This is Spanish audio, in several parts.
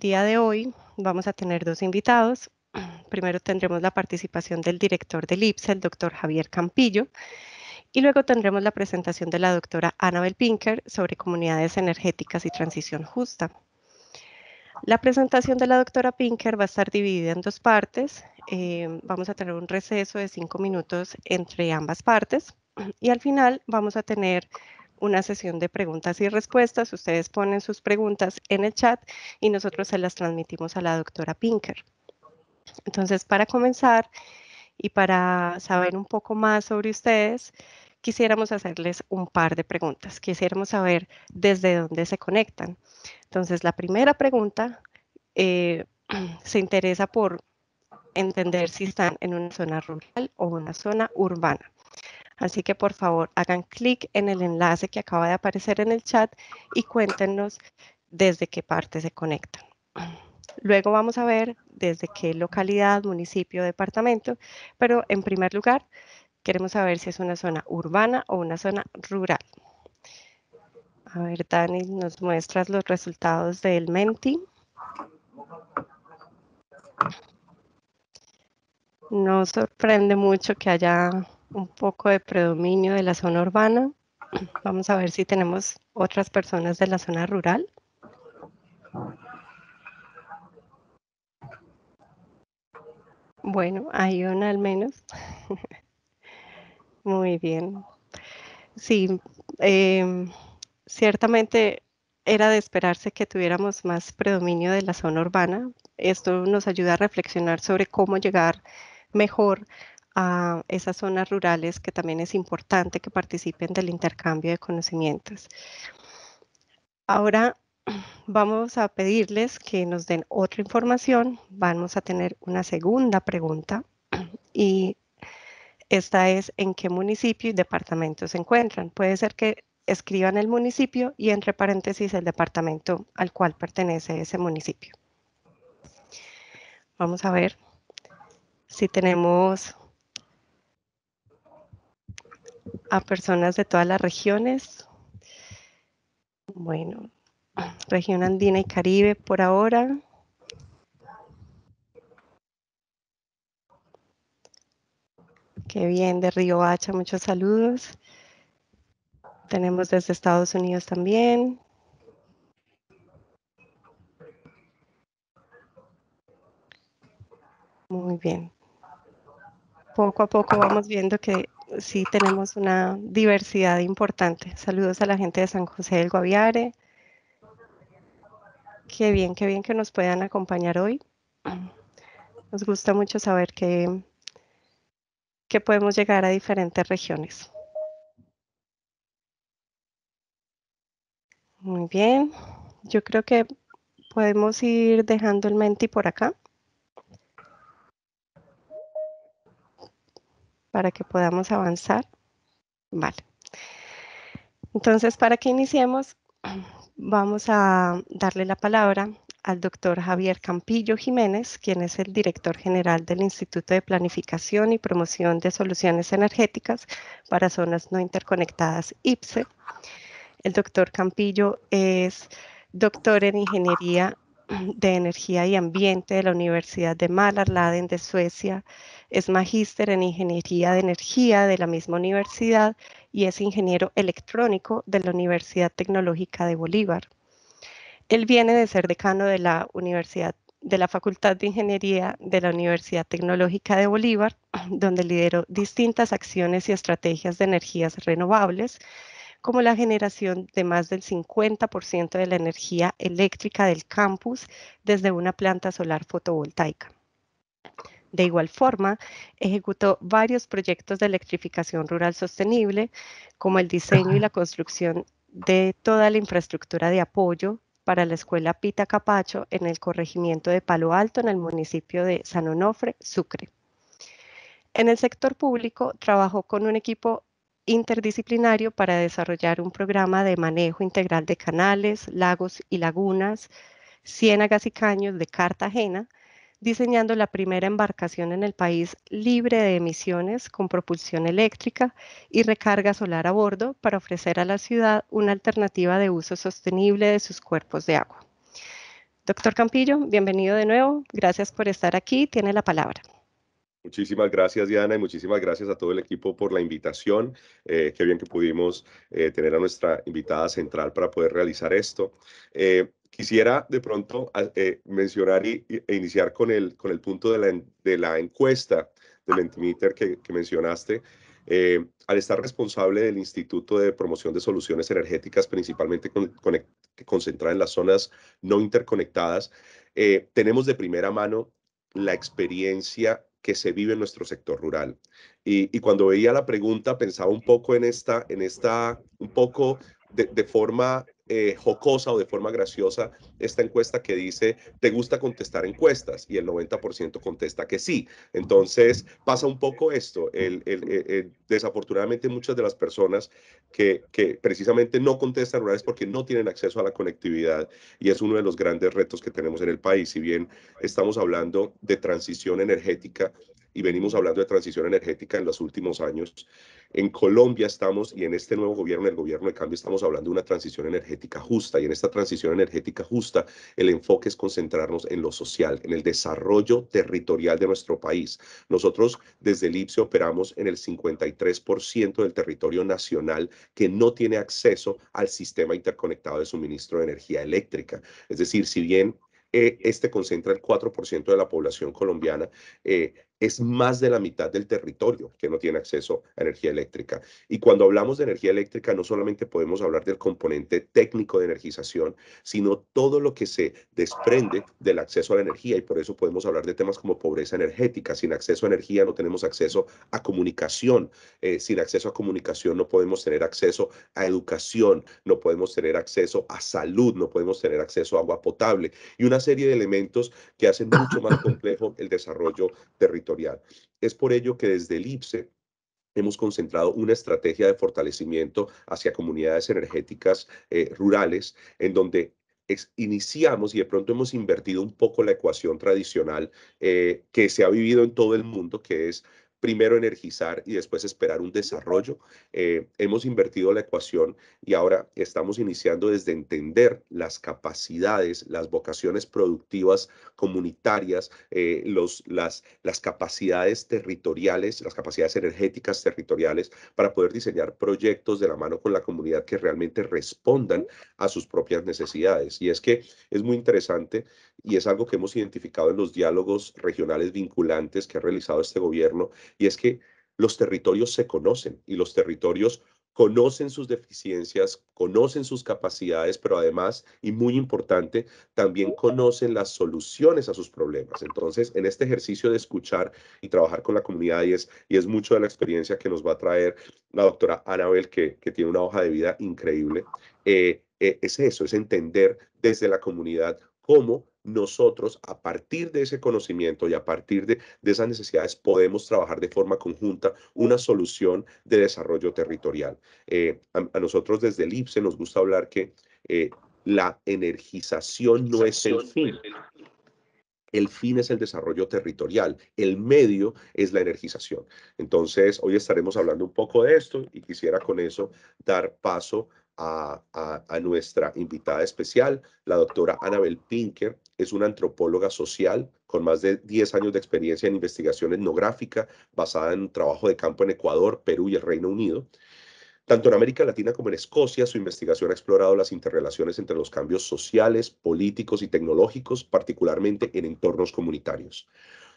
día de hoy vamos a tener dos invitados. Primero tendremos la participación del director del IPSA, el doctor Javier Campillo, y luego tendremos la presentación de la doctora Annabel Pinker sobre comunidades energéticas y transición justa. La presentación de la doctora Pinker va a estar dividida en dos partes. Vamos a tener un receso de 5 minutos entre ambas partes y al final vamos a tener una sesión de preguntas y respuestas. Ustedes ponen sus preguntas en el chat y nosotros se las transmitimos a la doctora Pinker. Entonces, para comenzar y para saber un poco más sobre ustedes, quisiéramos hacerles un par de preguntas. Quisiéramos saber desde dónde se conectan. Entonces, la primera pregunta se interesa por entender si están en una zona rural o una zona urbana. Así que por favor hagan clic en el enlace que acaba de aparecer en el chat y cuéntenos desde qué parte se conectan. Luego vamos a ver desde qué localidad, municipio, departamento, pero en primer lugar queremos saber si es una zona urbana o una zona rural. A ver, Dani, nos muestras los resultados del Menti. Nos sorprende mucho que haya un poco de predominio de la zona urbana. Vamos a ver si tenemos otras personas de la zona rural. Bueno, hay una al menos. Muy bien. Sí, ciertamente era de esperarse que tuviéramos más predominio de la zona urbana. Esto nos ayuda a reflexionar sobre cómo llegar mejor a esas zonas rurales, que también es importante que participen del intercambio de conocimientos. Ahora vamos a pedirles que nos den otra información. Vamos a tener una segunda pregunta y esta es en qué municipio y departamento se encuentran. Puede ser que escriban el municipio y entre paréntesis el departamento al cual pertenece ese municipio. Vamos a ver si tenemos a personas de todas las regiones. Bueno, región andina y Caribe por ahora. Qué bien, de Río Hacha, muchos saludos. Tenemos desde Estados Unidos también. Muy bien. Poco a poco vamos viendo que sí tenemos una diversidad importante. Saludos a la gente de San José del Guaviare. Qué bien que nos puedan acompañar hoy. Nos gusta mucho saber que podemos llegar a diferentes regiones. Muy bien. Yo creo que podemos ir dejando el Menti por acá para que podamos avanzar. Vale. Entonces, para que iniciemos, vamos a darle la palabra al doctor Javier Campillo Jiménez, quien es el director general del Instituto de Planificación y Promoción de Soluciones Energéticas para Zonas No Interconectadas, IPSE. El doctor Campillo es doctor en Ingeniería de Energía y Ambiente de la Universidad de Mälardalen de Suecia, es magíster en Ingeniería de Energía de la misma universidad y es ingeniero electrónico de la Universidad Tecnológica de Bolívar. Él viene de ser decano de la Facultad de Ingeniería de la Universidad Tecnológica de Bolívar, donde lideró distintas acciones y estrategias de energías renovables, como la generación de más del 50% de la energía eléctrica del campus desde una planta solar fotovoltaica. De igual forma, ejecutó varios proyectos de electrificación rural sostenible, como el diseño y la construcción de toda la infraestructura de apoyo para la escuela Pita Capacho en el corregimiento de Palo Alto, en el municipio de San Onofre, Sucre. En el sector público, trabajó con un equipo interdisciplinario para desarrollar un programa de manejo integral de canales, lagos y lagunas, ciénagas y caños de Cartagena, diseñando la primera embarcación en el país libre de emisiones con propulsión eléctrica y recarga solar a bordo para ofrecer a la ciudad una alternativa de uso sostenible de sus cuerpos de agua. Doctor Campillo, bienvenido de nuevo. Gracias por estar aquí. Tiene la palabra. Muchísimas gracias, Diana, y muchísimas gracias a todo el equipo por la invitación. Qué bien que pudimos tener a nuestra invitada central para poder realizar esto. Quisiera de pronto mencionar e iniciar con el punto de la encuesta del Mentimeter que mencionaste. Al estar responsable del Instituto de Promoción de Soluciones Energéticas, principalmente concentrada en las zonas no interconectadas, tenemos de primera mano la experiencia que se vive en nuestro sector rural. Y cuando veía la pregunta pensaba un poco un poco de forma jocosa o de forma graciosa, esta encuesta que dice, ¿te gusta contestar encuestas? Y el 90% contesta que sí. Entonces pasa un poco esto. Desafortunadamente muchas de las personas que precisamente no contestan rurales porque no tienen acceso a la conectividad y es uno de los grandes retos que tenemos en el país. Si bien estamos hablando de transición energética y venimos hablando de transición energética en los últimos años. En Colombia estamos, y en este nuevo gobierno, el gobierno de cambio, estamos hablando de una transición energética justa. Y en esta transición energética justa, el enfoque es concentrarnos en lo social, en el desarrollo territorial de nuestro país. Nosotros desde el IPSE operamos en el 53% del territorio nacional que no tiene acceso al sistema interconectado de suministro de energía eléctrica. Es decir, si bien este concentra el 4% de la población colombiana, es más de la mitad del territorio que no tiene acceso a energía eléctrica. Y cuando hablamos de energía eléctrica, no solamente podemos hablar del componente técnico de energización, sino todo lo que se desprende del acceso a la energía. Y por eso podemos hablar de temas como pobreza energética. Sin acceso a energía no tenemos acceso a comunicación. Sin acceso a comunicación no podemos tener acceso a educación, no podemos tener acceso a salud, no podemos tener acceso a agua potable y una serie de elementos que hacen mucho más complejo el desarrollo territorial. Es por ello que desde el IPSE hemos concentrado una estrategia de fortalecimiento hacia comunidades energéticas rurales, en donde iniciamos y de pronto hemos invertido un poco la ecuación tradicional que se ha vivido en todo el mundo, que es primero energizar y después esperar un desarrollo. Hemos invertido la ecuación y ahora estamos iniciando desde entender las capacidades, las vocaciones productivas comunitarias, las capacidades territoriales, las capacidades energéticas territoriales para poder diseñar proyectos de la mano con la comunidad que realmente respondan a sus propias necesidades. Y es que es muy interesante y es algo que hemos identificado en los diálogos regionales vinculantes que ha realizado este gobierno, y es que los territorios se conocen y los territorios conocen sus deficiencias, conocen sus capacidades, pero además, y muy importante, también conocen las soluciones a sus problemas. Entonces, en este ejercicio de escuchar y trabajar con la comunidad, y es mucho de la experiencia que nos va a traer la doctora Anabel, que tiene una hoja de vida increíble, es eso, es entender desde la comunidad cómo nosotros, a partir de ese conocimiento y a partir de esas necesidades, podemos trabajar de forma conjunta una solución de desarrollo territorial. A nosotros desde el IPSE nos gusta hablar que la energización no es el fin. El fin es el desarrollo territorial, el medio es la energización. Entonces, hoy estaremos hablando un poco de esto y quisiera con eso dar paso a nuestra invitada especial, la doctora Anabel Pinker. Es una antropóloga social con más de 10 años de experiencia en investigación etnográfica basada en trabajo de campo en Ecuador, Perú y el Reino Unido. Tanto en América Latina como en Escocia, su investigación ha explorado las interrelaciones entre los cambios sociales, políticos y tecnológicos, particularmente en entornos comunitarios.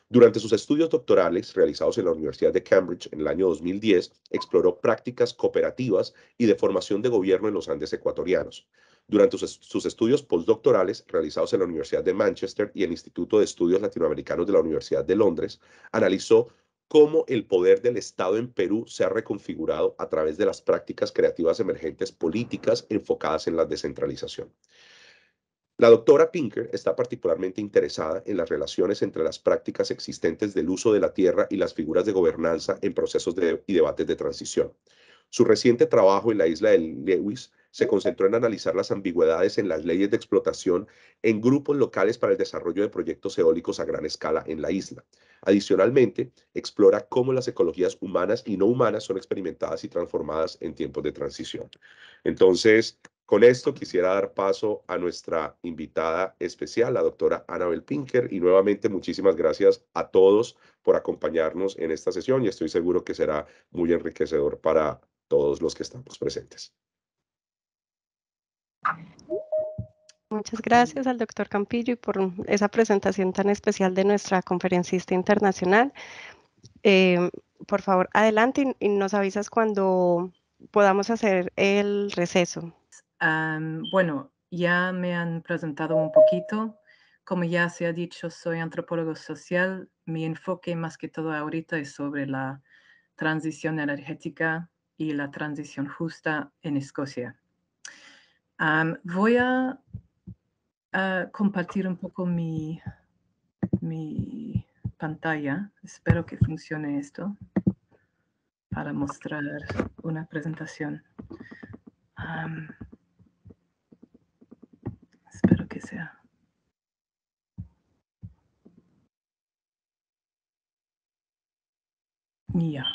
Durante sus estudios doctorales realizados en la Universidad de Cambridge en el año 2010, exploró prácticas cooperativas y de formación de gobierno en los Andes ecuatorianos. Durante sus estudios postdoctorales realizados en la Universidad de Manchester y el Instituto de Estudios Latinoamericanos de la Universidad de Londres, analizó cómo el poder del Estado en Perú se ha reconfigurado a través de las prácticas creativas emergentes políticas enfocadas en la descentralización. La doctora Pinker está particularmente interesada en las relaciones entre las prácticas existentes del uso de la tierra y las figuras de gobernanza en procesos y debates de transición. Su reciente trabajo en la isla de Lewis se concentró en analizar las ambigüedades en las leyes de explotación en grupos locales para el desarrollo de proyectos eólicos a gran escala en la isla. Adicionalmente, explora cómo las ecologías humanas y no humanas son experimentadas y transformadas en tiempos de transición. Entonces, Con esto quisiera dar paso a nuestra invitada especial, la doctora Annabel Pinker, y nuevamente muchísimas gracias a todos por acompañarnos en esta sesión y estoy seguro que será muy enriquecedor para todos los que estamos presentes. Muchas gracias al doctor Campillo y por esa presentación tan especial de nuestra conferencista internacional. Por favor, adelante y nos avisas cuando podamos hacer el receso. Bueno, ya me han presentado un poquito. Como ya se ha dicho, soy antropólogo social. Mi enfoque más que todo ahorita es sobre la transición energética y la transición justa en Escocia. Voy a compartir un poco mi pantalla. Espero que funcione esto para mostrar una presentación. Espero que sea. Ya.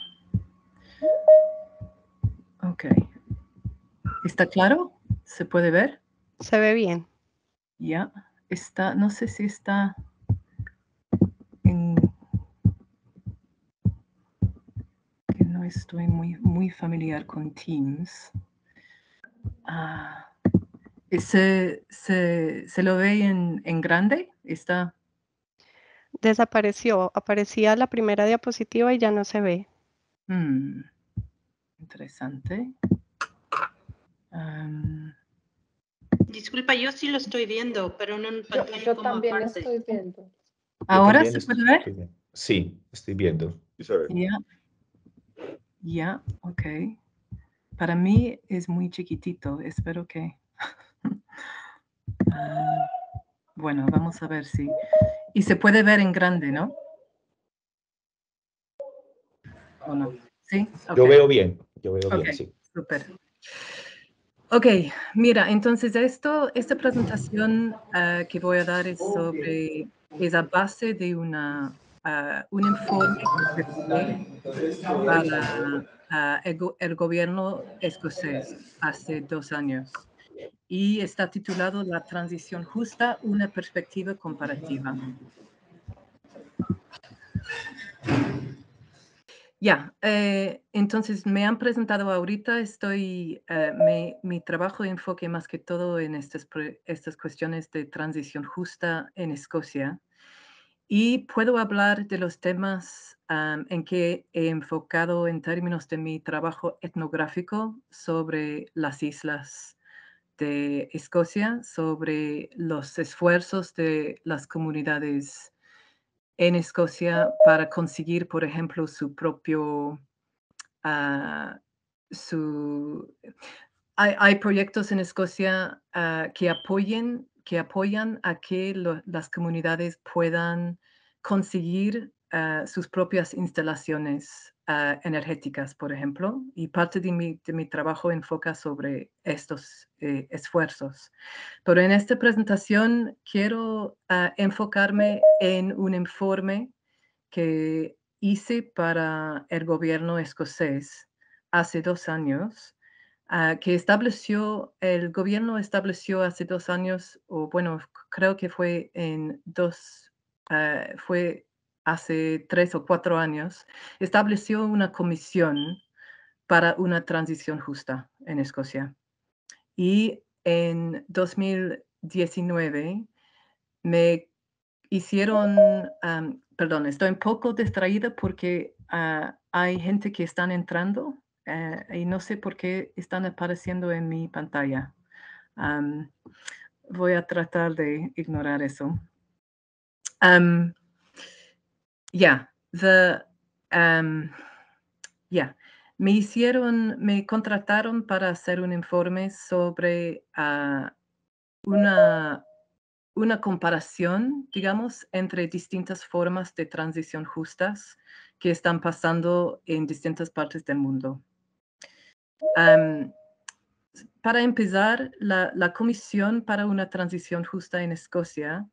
Ok. ¿Está claro? ¿Se puede ver? Se ve bien. Ya. Está, no sé si está en... que no estoy muy familiar con Teams. ¿Se lo ve en grande? Está... Desapareció. Aparecía la primera diapositiva y ya no se ve. Interesante. Disculpa, yo sí lo estoy viendo, pero no en pantalla Yo como también aparte. estoy viendo. ¿Ahora se puede ver? Sí, estoy viendo. Ya. Ya, ok. Para mí es muy chiquitito. Espero que... bueno, vamos a ver si... Y se puede ver en grande, ¿no? ¿O no? ¿Sí? Okay. Yo veo bien, sí. Súper. Ok, mira, entonces esta presentación que voy a dar es a base de un informe que preparé para el gobierno escocés hace 2 años y está titulado La transición justa, una perspectiva comparativa. Ya, entonces me han presentado ahorita, mi trabajo enfoque más que todo en estas cuestiones de transición justa en Escocia. Y puedo hablar de los temas en que he enfocado en términos de mi trabajo etnográfico sobre las islas de Escocia, sobre los esfuerzos de las comunidades en Escocia para conseguir, por ejemplo, su propio, hay proyectos en Escocia que apoyan a que las comunidades puedan conseguir sus propias instalaciones energéticas, por ejemplo, y parte de mi trabajo enfoca sobre estos esfuerzos. Pero en esta presentación quiero enfocarme en un informe que hice para el gobierno escocés hace 2 años, el gobierno estableció hace 2 años, o bueno, creo que fue fue hace 3 o 4 años, estableció una comisión para una transición justa en Escocia. Y en 2019 me hicieron, perdón, estoy un poco distraída porque hay gente que están entrando y no sé por qué están apareciendo en mi pantalla. Voy a tratar de ignorar eso. Me contrataron para hacer un informe sobre una comparación, digamos, entre distintas formas de transición justas que están pasando en distintas partes del mundo. Para empezar, la Comisión para una Transición Justa en Escocia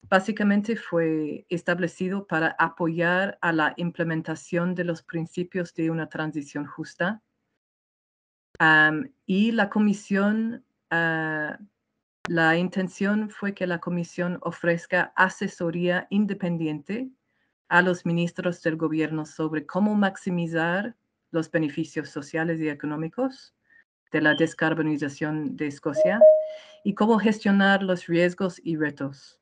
básicamente fue establecido para apoyar a la implementación de los principios de una transición justa. Y la Comisión la intención fue que la comisión ofrezca asesoría independiente a los ministros del gobierno sobre cómo maximizar los beneficios sociales y económicos de la descarbonización de Escocia y cómo gestionar los riesgos y retos.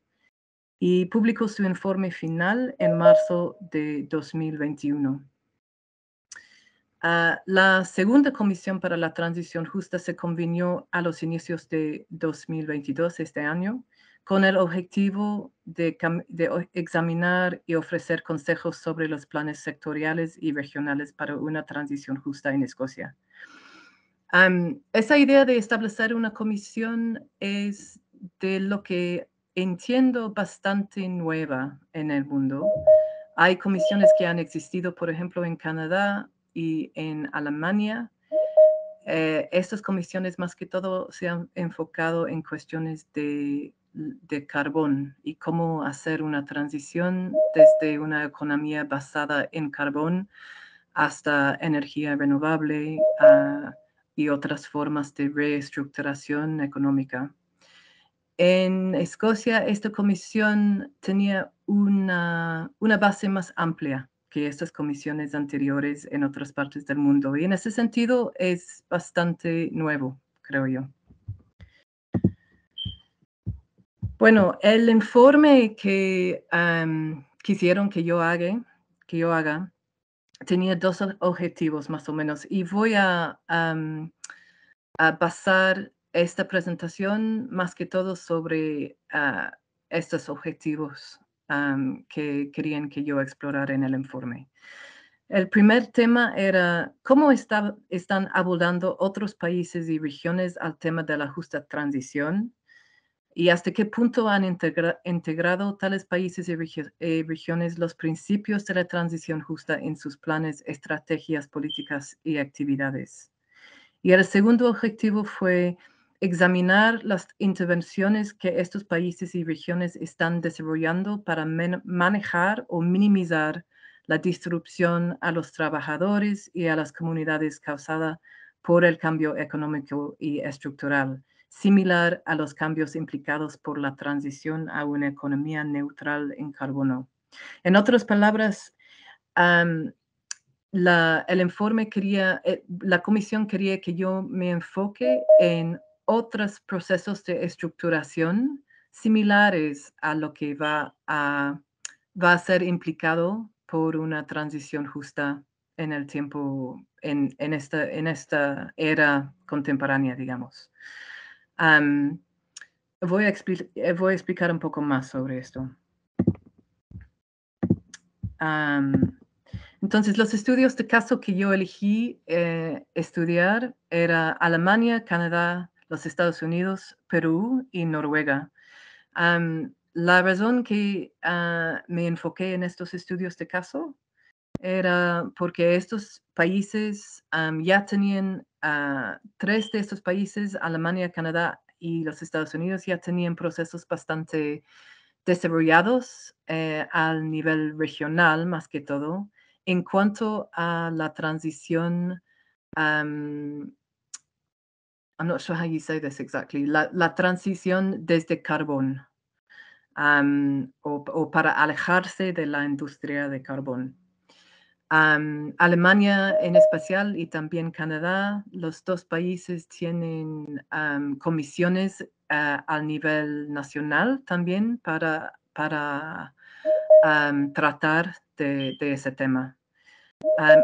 Y publicó su informe final en marzo de 2021. La segunda comisión para la transición justa se convenió a los inicios de 2022, este año, con el objetivo de examinar y ofrecer consejos sobre los planes sectoriales y regionales para una transición justa en Escocia. Esa idea de establecer una comisión es de lo que entiendo bastante nueva en el mundo. Hay comisiones que han existido, por ejemplo, en Canadá y en Alemania. Estas comisiones más que todo se han enfocado en cuestiones de carbón y cómo hacer una transición desde una economía basada en carbón hasta energía renovable y otras formas de reestructuración económica. En Escocia, esta comisión tenía una base más amplia que estas comisiones anteriores en otras partes del mundo. Y en ese sentido es bastante nuevo, creo yo. Bueno, el informe que quisieron que yo haga tenía dos objetivos más o menos. Y voy a basar esta presentación más que todo sobre estos objetivos que querían que yo explorara en el informe. El primer tema era cómo están abordando otros países y regiones al tema de la justa transición y hasta qué punto han integrado tales países y regiones los principios de la transición justa en sus planes, estrategias, políticas y actividades. Y el segundo objetivo fue examinar las intervenciones que estos países y regiones están desarrollando para manejar o minimizar la disrupción a los trabajadores y a las comunidades causada por el cambio económico y estructural, similar a los cambios implicados por la transición a una economía neutral en carbono. En otras palabras, el informe la comisión quería que yo me enfoque en otros procesos de estructuración similares a lo que va a ser implicado por una transición justa en el tiempo, en esta era contemporánea, digamos. Voy a explicar un poco más sobre esto. Entonces, los estudios de caso que yo elegí estudiar era Alemania, Canadá, los Estados Unidos, Perú y Noruega. La razón que me enfoqué en estos estudios de caso era porque estos países ya tenían, 3 de estos países, Alemania, Canadá y los Estados Unidos, ya tenían procesos bastante desarrollados al nivel regional, más que todo, en cuanto a la transición, I'm not sure how you say this exactly, la transición desde carbón, o para alejarse de la industria de carbón. Alemania en especial y también Canadá, los dos países tienen comisiones al nivel nacional también para tratar de ese tema.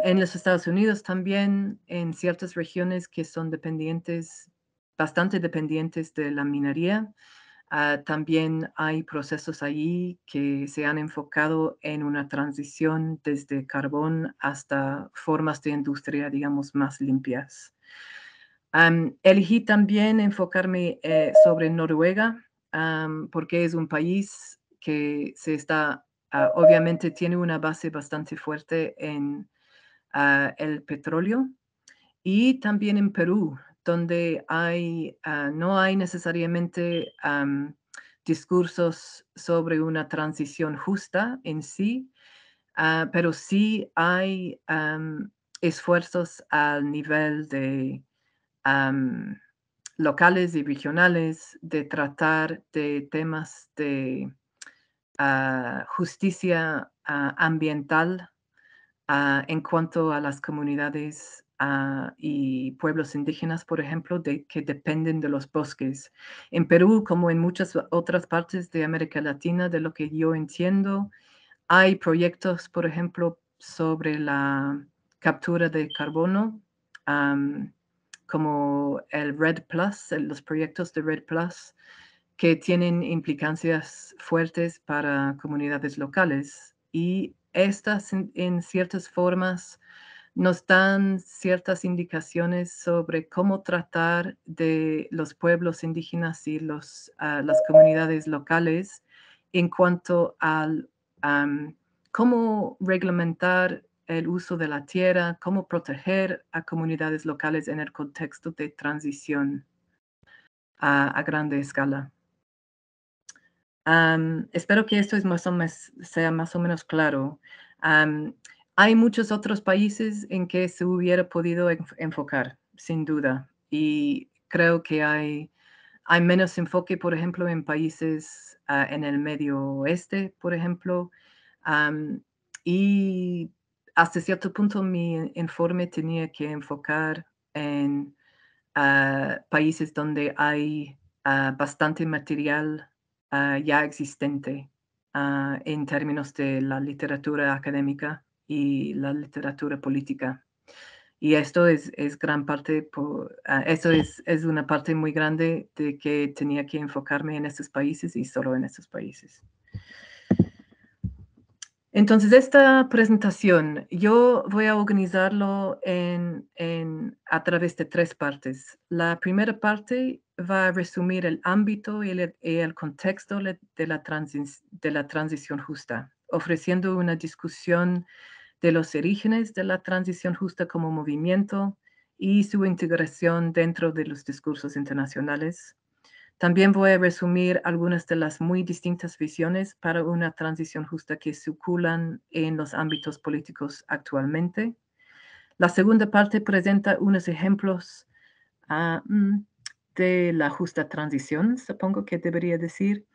En los Estados Unidos también, en ciertas regiones que son bastante dependientes de la minería, también hay procesos allí que se han enfocado en una transición desde carbón hasta formas de industria, digamos, más limpias. Elegí también enfocarme sobre Noruega, porque es un país que obviamente tiene una base bastante fuerte en el petróleo y también en Perú, donde no hay necesariamente discursos sobre una transición justa en sí, pero sí hay esfuerzos al nivel de locales y regionales, de tratar de temas de justicia ambiental en cuanto a las comunidades y pueblos indígenas, por ejemplo, que dependen de los bosques. En Perú, como en muchas otras partes de América Latina, de lo que yo entiendo, hay proyectos, por ejemplo, sobre la captura de carbono, como el REDD+, los proyectos de REDD+, que tienen implicancias fuertes para comunidades locales. Y estas, en ciertas formas, nos dan ciertas indicaciones sobre cómo tratar de los pueblos indígenas y las comunidades locales en cuanto al cómo reglamentar el uso de la tierra, cómo proteger a comunidades locales en el contexto de transición a grande escala. Espero que esto sea más o menos claro. Hay muchos otros países en que se hubiera podido enfocar, sin duda, y creo que hay menos enfoque, por ejemplo, en países en el Medio Oeste, por ejemplo, y hasta cierto punto mi informe tenía que enfocar en países donde hay bastante material ya existente en términos de la literatura académica y la literatura política. Y esto es gran parte, esto es una parte muy grande de que tenía que enfocarme en estos países y solo en estos países. Entonces, esta presentación, yo voy a organizarlo a través de 3 partes. La primera parte va a resumir el ámbito y el contexto de la transición justa, ofreciendo una discusión de los orígenes de la transición justa como movimiento y su integración dentro de los discursos internacionales. También voy a resumir algunas de las muy distintas visiones para una transición justa que circulan en los ámbitos políticos actualmente. La segunda parte presenta unos ejemplos de la justa transición, supongo que debería decir,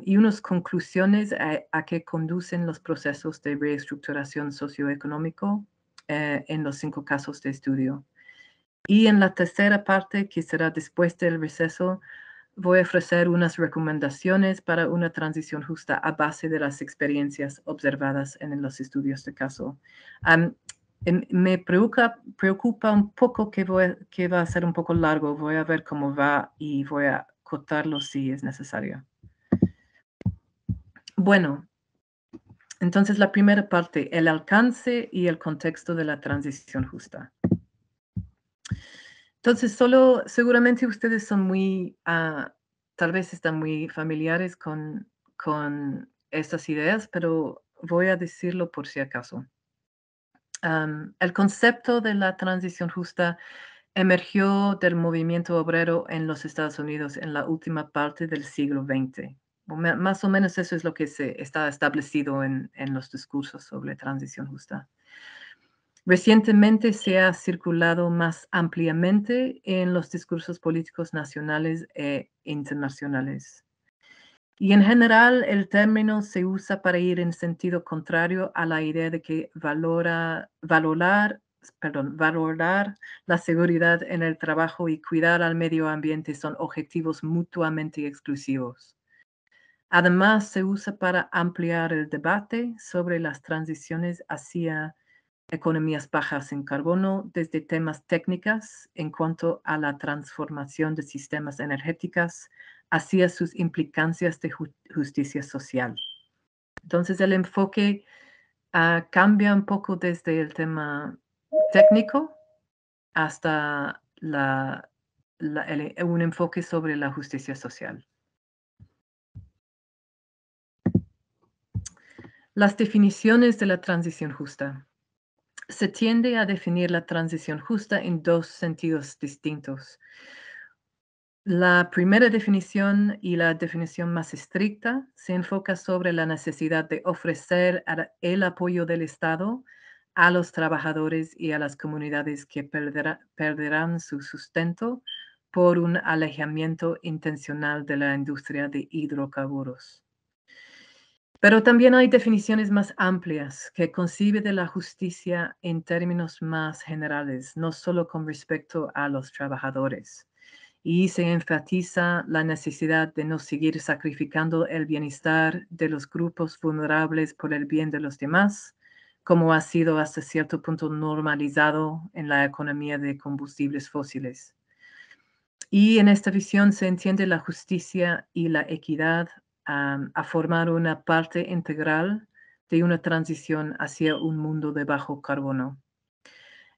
y unas conclusiones a que conducen los procesos de reestructuración socioeconómico en los 5 casos de estudio. Y en la tercera parte, que será después del receso, voy a ofrecer unas recomendaciones para una transición justa a base de las experiencias observadas en los estudios de caso. Me preocupa un poco que va a ser un poco largo. Voy a ver cómo va y voy a cortarlo si es necesario. Bueno, entonces la primera parte, el alcance y el contexto de la transición justa. Entonces, seguramente ustedes son tal vez están muy familiares con estas ideas, pero voy a decirlo por si acaso. El concepto de la transición justa emergió del movimiento obrero en los Estados Unidos en la última parte del siglo XX. Más o menos eso es lo que está establecido en los discursos sobre transición justa. Recientemente se ha circulado más ampliamente en los discursos políticos nacionales e internacionales. Y en general el término se usa para ir en sentido contrario a la idea de que valorar la seguridad en el trabajo y cuidar al medio ambiente son objetivos mutuamente exclusivos. Además, se usa para ampliar el debate sobre las transiciones hacia economías bajas en carbono, desde temas técnicas en cuanto a la transformación de sistemas energéticos hacia sus implicancias de justicia social. Entonces, el enfoque cambia un poco desde el tema técnico hasta un enfoque sobre la justicia social. Las definiciones de la transición justa. Se tiende a definir la transición justa en 2 sentidos distintos. La primera definición y la definición más estricta se enfoca sobre la necesidad de ofrecer el apoyo del Estado a los trabajadores y a las comunidades que perderán su sustento por un alejamiento intencional de la industria de hidrocarburos. Pero también hay definiciones más amplias que conciben de la justicia en términos más generales, no solo con respecto a los trabajadores. Y se enfatiza la necesidad de no seguir sacrificando el bienestar de los grupos vulnerables por el bien de los demás, como ha sido hasta cierto punto normalizado en la economía de combustibles fósiles. Y en esta visión se entiende la justicia y la equidad a formar una parte integral de una transición hacia un mundo de bajo carbono.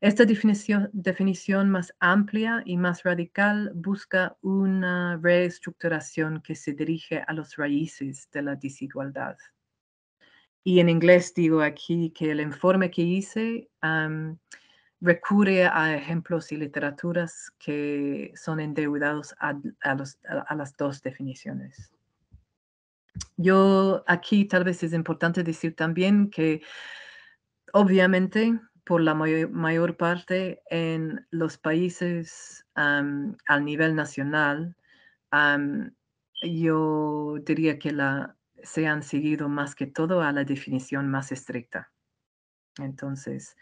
Esta definición más amplia y más radical busca una reestructuración que se dirige a las raíces de la desigualdad. Y en inglés digo aquí que el informe que hice recurre a ejemplos y literaturas que son endeudados a las dos definiciones. Yo aquí tal vez es importante decir también que obviamente por la mayor parte en los países al nivel nacional, yo diría que se han seguido más que todo a la definición más estricta. Entonces,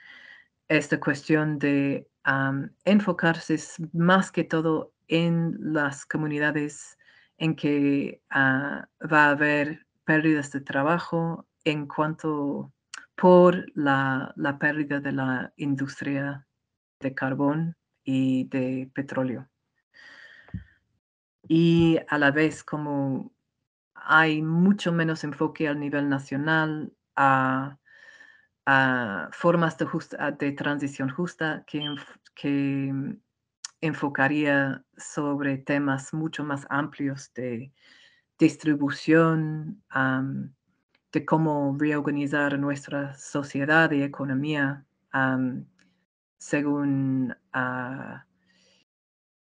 esta cuestión de enfocarse más que todo en las comunidades en que va a haber pérdidas de trabajo en cuanto por la pérdida de la industria de carbón y de petróleo. Y a la vez, como hay mucho menos enfoque al nivel nacional a formas de transición justa que enfocaría sobre temas mucho más amplios de distribución, de cómo reorganizar nuestra sociedad y economía según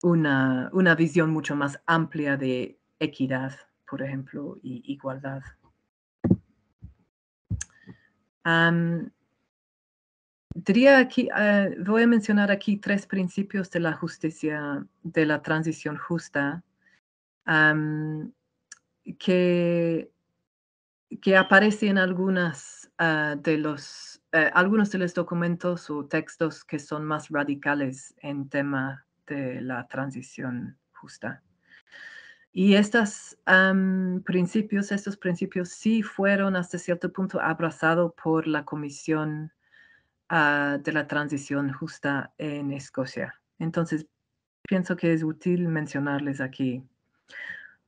una visión mucho más amplia de equidad, por ejemplo, y igualdad. Diría aquí, voy a mencionar aquí 3 principios de la justicia, de la transición justa, que aparecen en algunos de los documentos o textos que son más radicales en tema de la transición justa. Y estos principios sí fueron hasta cierto punto abrazados por la Comisión de la Transición Justa en Escocia. Entonces, pienso que es útil mencionarles aquí.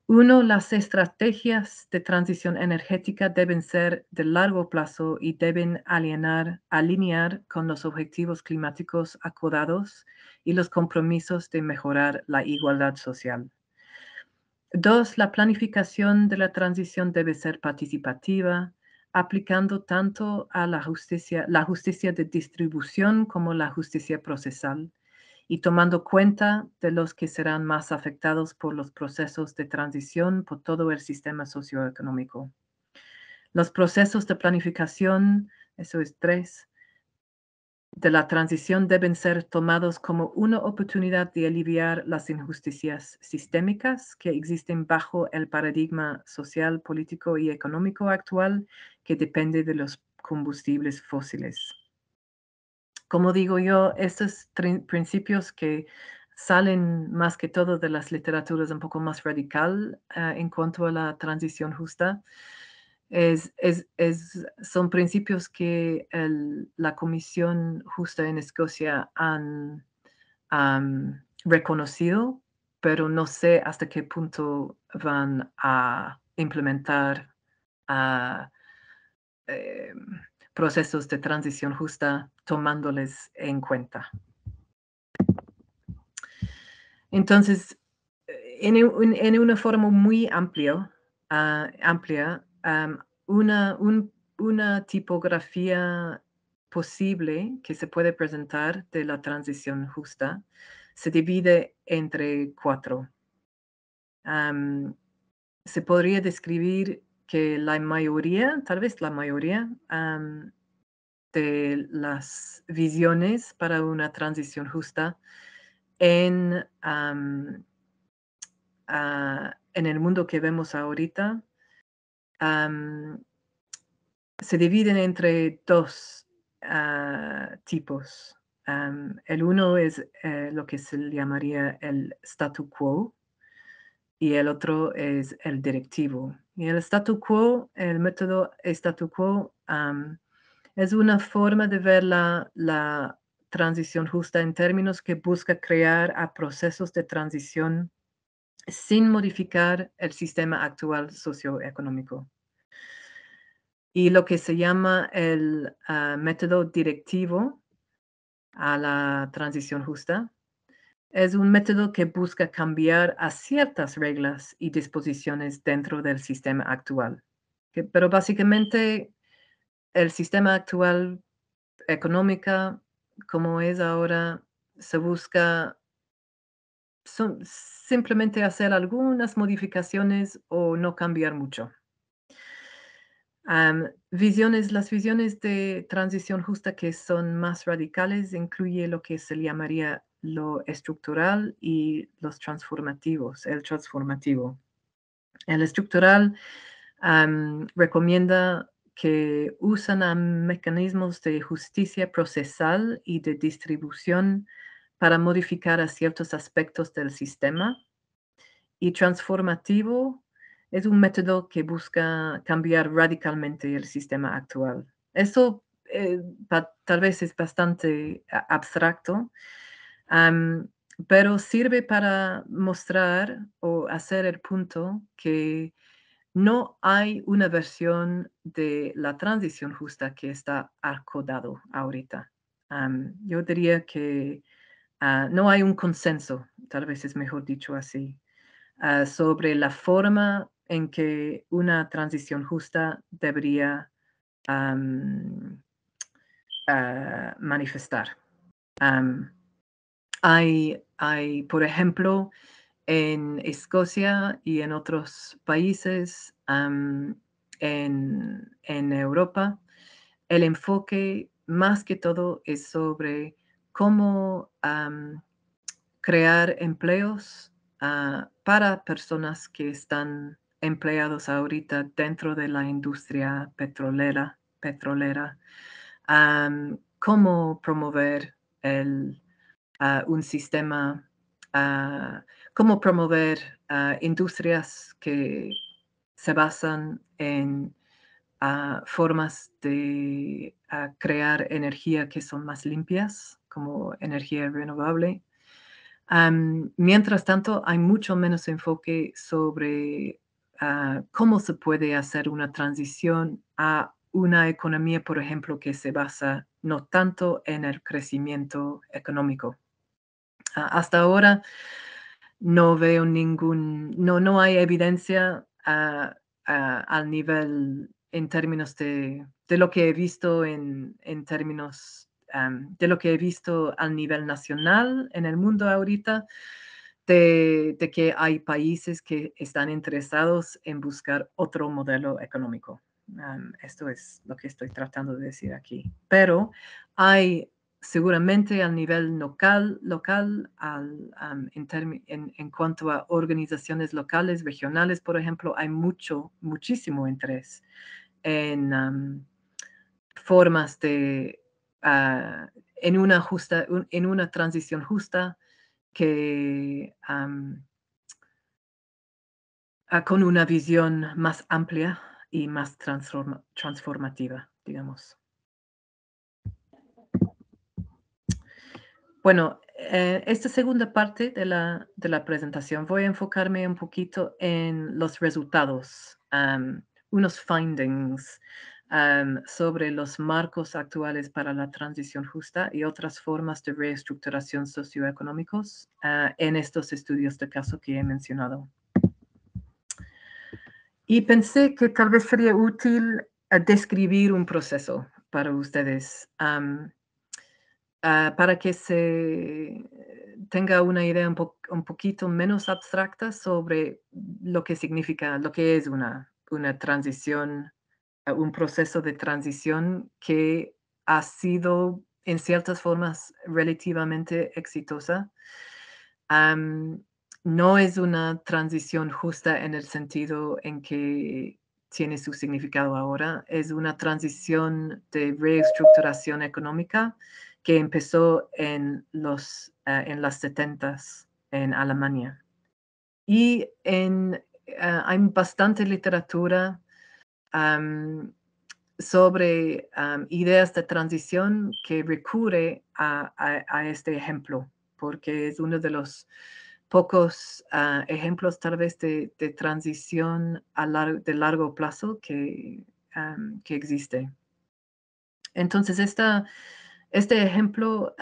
1, las estrategias de transición energética deben ser de largo plazo y deben alinear con los objetivos climáticos acordados y los compromisos de mejorar la igualdad social. 2, la planificación de la transición debe ser participativa, aplicando tanto a la justicia de distribución como la justicia procesal, y tomando cuenta de los que serán más afectados por los procesos de transición por todo el sistema socioeconómico. Los procesos de planificación, eso es 3, de la transición deben ser tomados como una oportunidad de aliviar las injusticias sistémicas que existen bajo el paradigma social, político y económico actual que depende de los combustibles fósiles. Como digo yo, estos principios que salen más que todo de las literaturas un poco más radical en cuanto a la transición justa, son principios que la Comisión Justa en Escocia han reconocido, pero no sé hasta qué punto van a implementar procesos de transición justa tomándoles en cuenta. Entonces, en una forma muy amplia, una tipografía posible que se puede presentar de la transición justa se divide entre 4. Se podría describir que la mayoría, tal vez la mayoría, de las visiones para una transición justa en el mundo que vemos ahorita, se dividen entre dos tipos. El uno es lo que se llamaría el statu quo y el otro es el directivo. Y el statu quo, el método statu quo, es una forma de ver la transición justa en términos que busca crear a procesos de transición sin modificar el sistema actual socioeconómico. Y lo que se llama el método directivo a la transición justa es un método que busca cambiar a ciertas reglas y disposiciones dentro del sistema actual. Pero básicamente el sistema actual económica como es ahora, se busca simplemente hacer algunas modificaciones o no cambiar mucho. Las visiones de transición justa que son más radicales incluye lo que se llamaría lo estructural y los transformativos, el transformativo. El estructural recomienda que usan mecanismos de justicia procesal y de distribución para modificar a ciertos aspectos del sistema. Y transformativo es un método que busca cambiar radicalmente el sistema actual. Eso tal vez es bastante abstracto, pero sirve para mostrar o hacer el punto que no hay una versión de la transición justa que está acordado ahorita. Yo diría que no hay un consenso, tal vez es mejor dicho así, sobre la forma en que una transición justa debería manifestar. Hay, por ejemplo, en Escocia y en otros países en Europa, el enfoque más que todo es sobre cómo crear empleos para personas que están empleados ahorita dentro de la industria petrolera, cómo promover un sistema, cómo promover industrias que se basan en formas de crear energía que son más limpias, como energía renovable. Mientras tanto, hay mucho menos enfoque sobre cómo se puede hacer una transición a una economía, por ejemplo, que se basa no tanto en el crecimiento económico. Hasta ahora no veo no hay evidencia al nivel en términos de lo que he visto en términos de lo que he visto al nivel nacional en el mundo ahorita, de que hay países que están interesados en buscar otro modelo económico. Esto es lo que estoy tratando de decir aquí. Pero hay seguramente al nivel local en cuanto a organizaciones locales, regionales, por ejemplo, hay muchísimo interés en formas de, en una transición justa que con una visión más amplia y más transformativa, digamos. Bueno, esta segunda parte de la presentación voy a enfocarme un poquito en los resultados, unos findings sobre los marcos actuales para la transición justa y otras formas de reestructuración socioeconómicos en estos estudios de caso que he mencionado. Y pensé que tal vez sería útil describir un proceso para ustedes. Para que se tenga una idea un poquito menos abstracta sobre lo que significa, lo que es una transición, un proceso de transición que ha sido en ciertas formas relativamente exitosa no es una transición justa en el sentido en que tiene su significado ahora. Es una transición de reestructuración económica que empezó en las 70s en Alemania. Y hay bastante literatura sobre ideas de transición que recurre a este ejemplo, porque es uno de los pocos ejemplos tal vez de transición de largo plazo que existe. Entonces, este ejemplo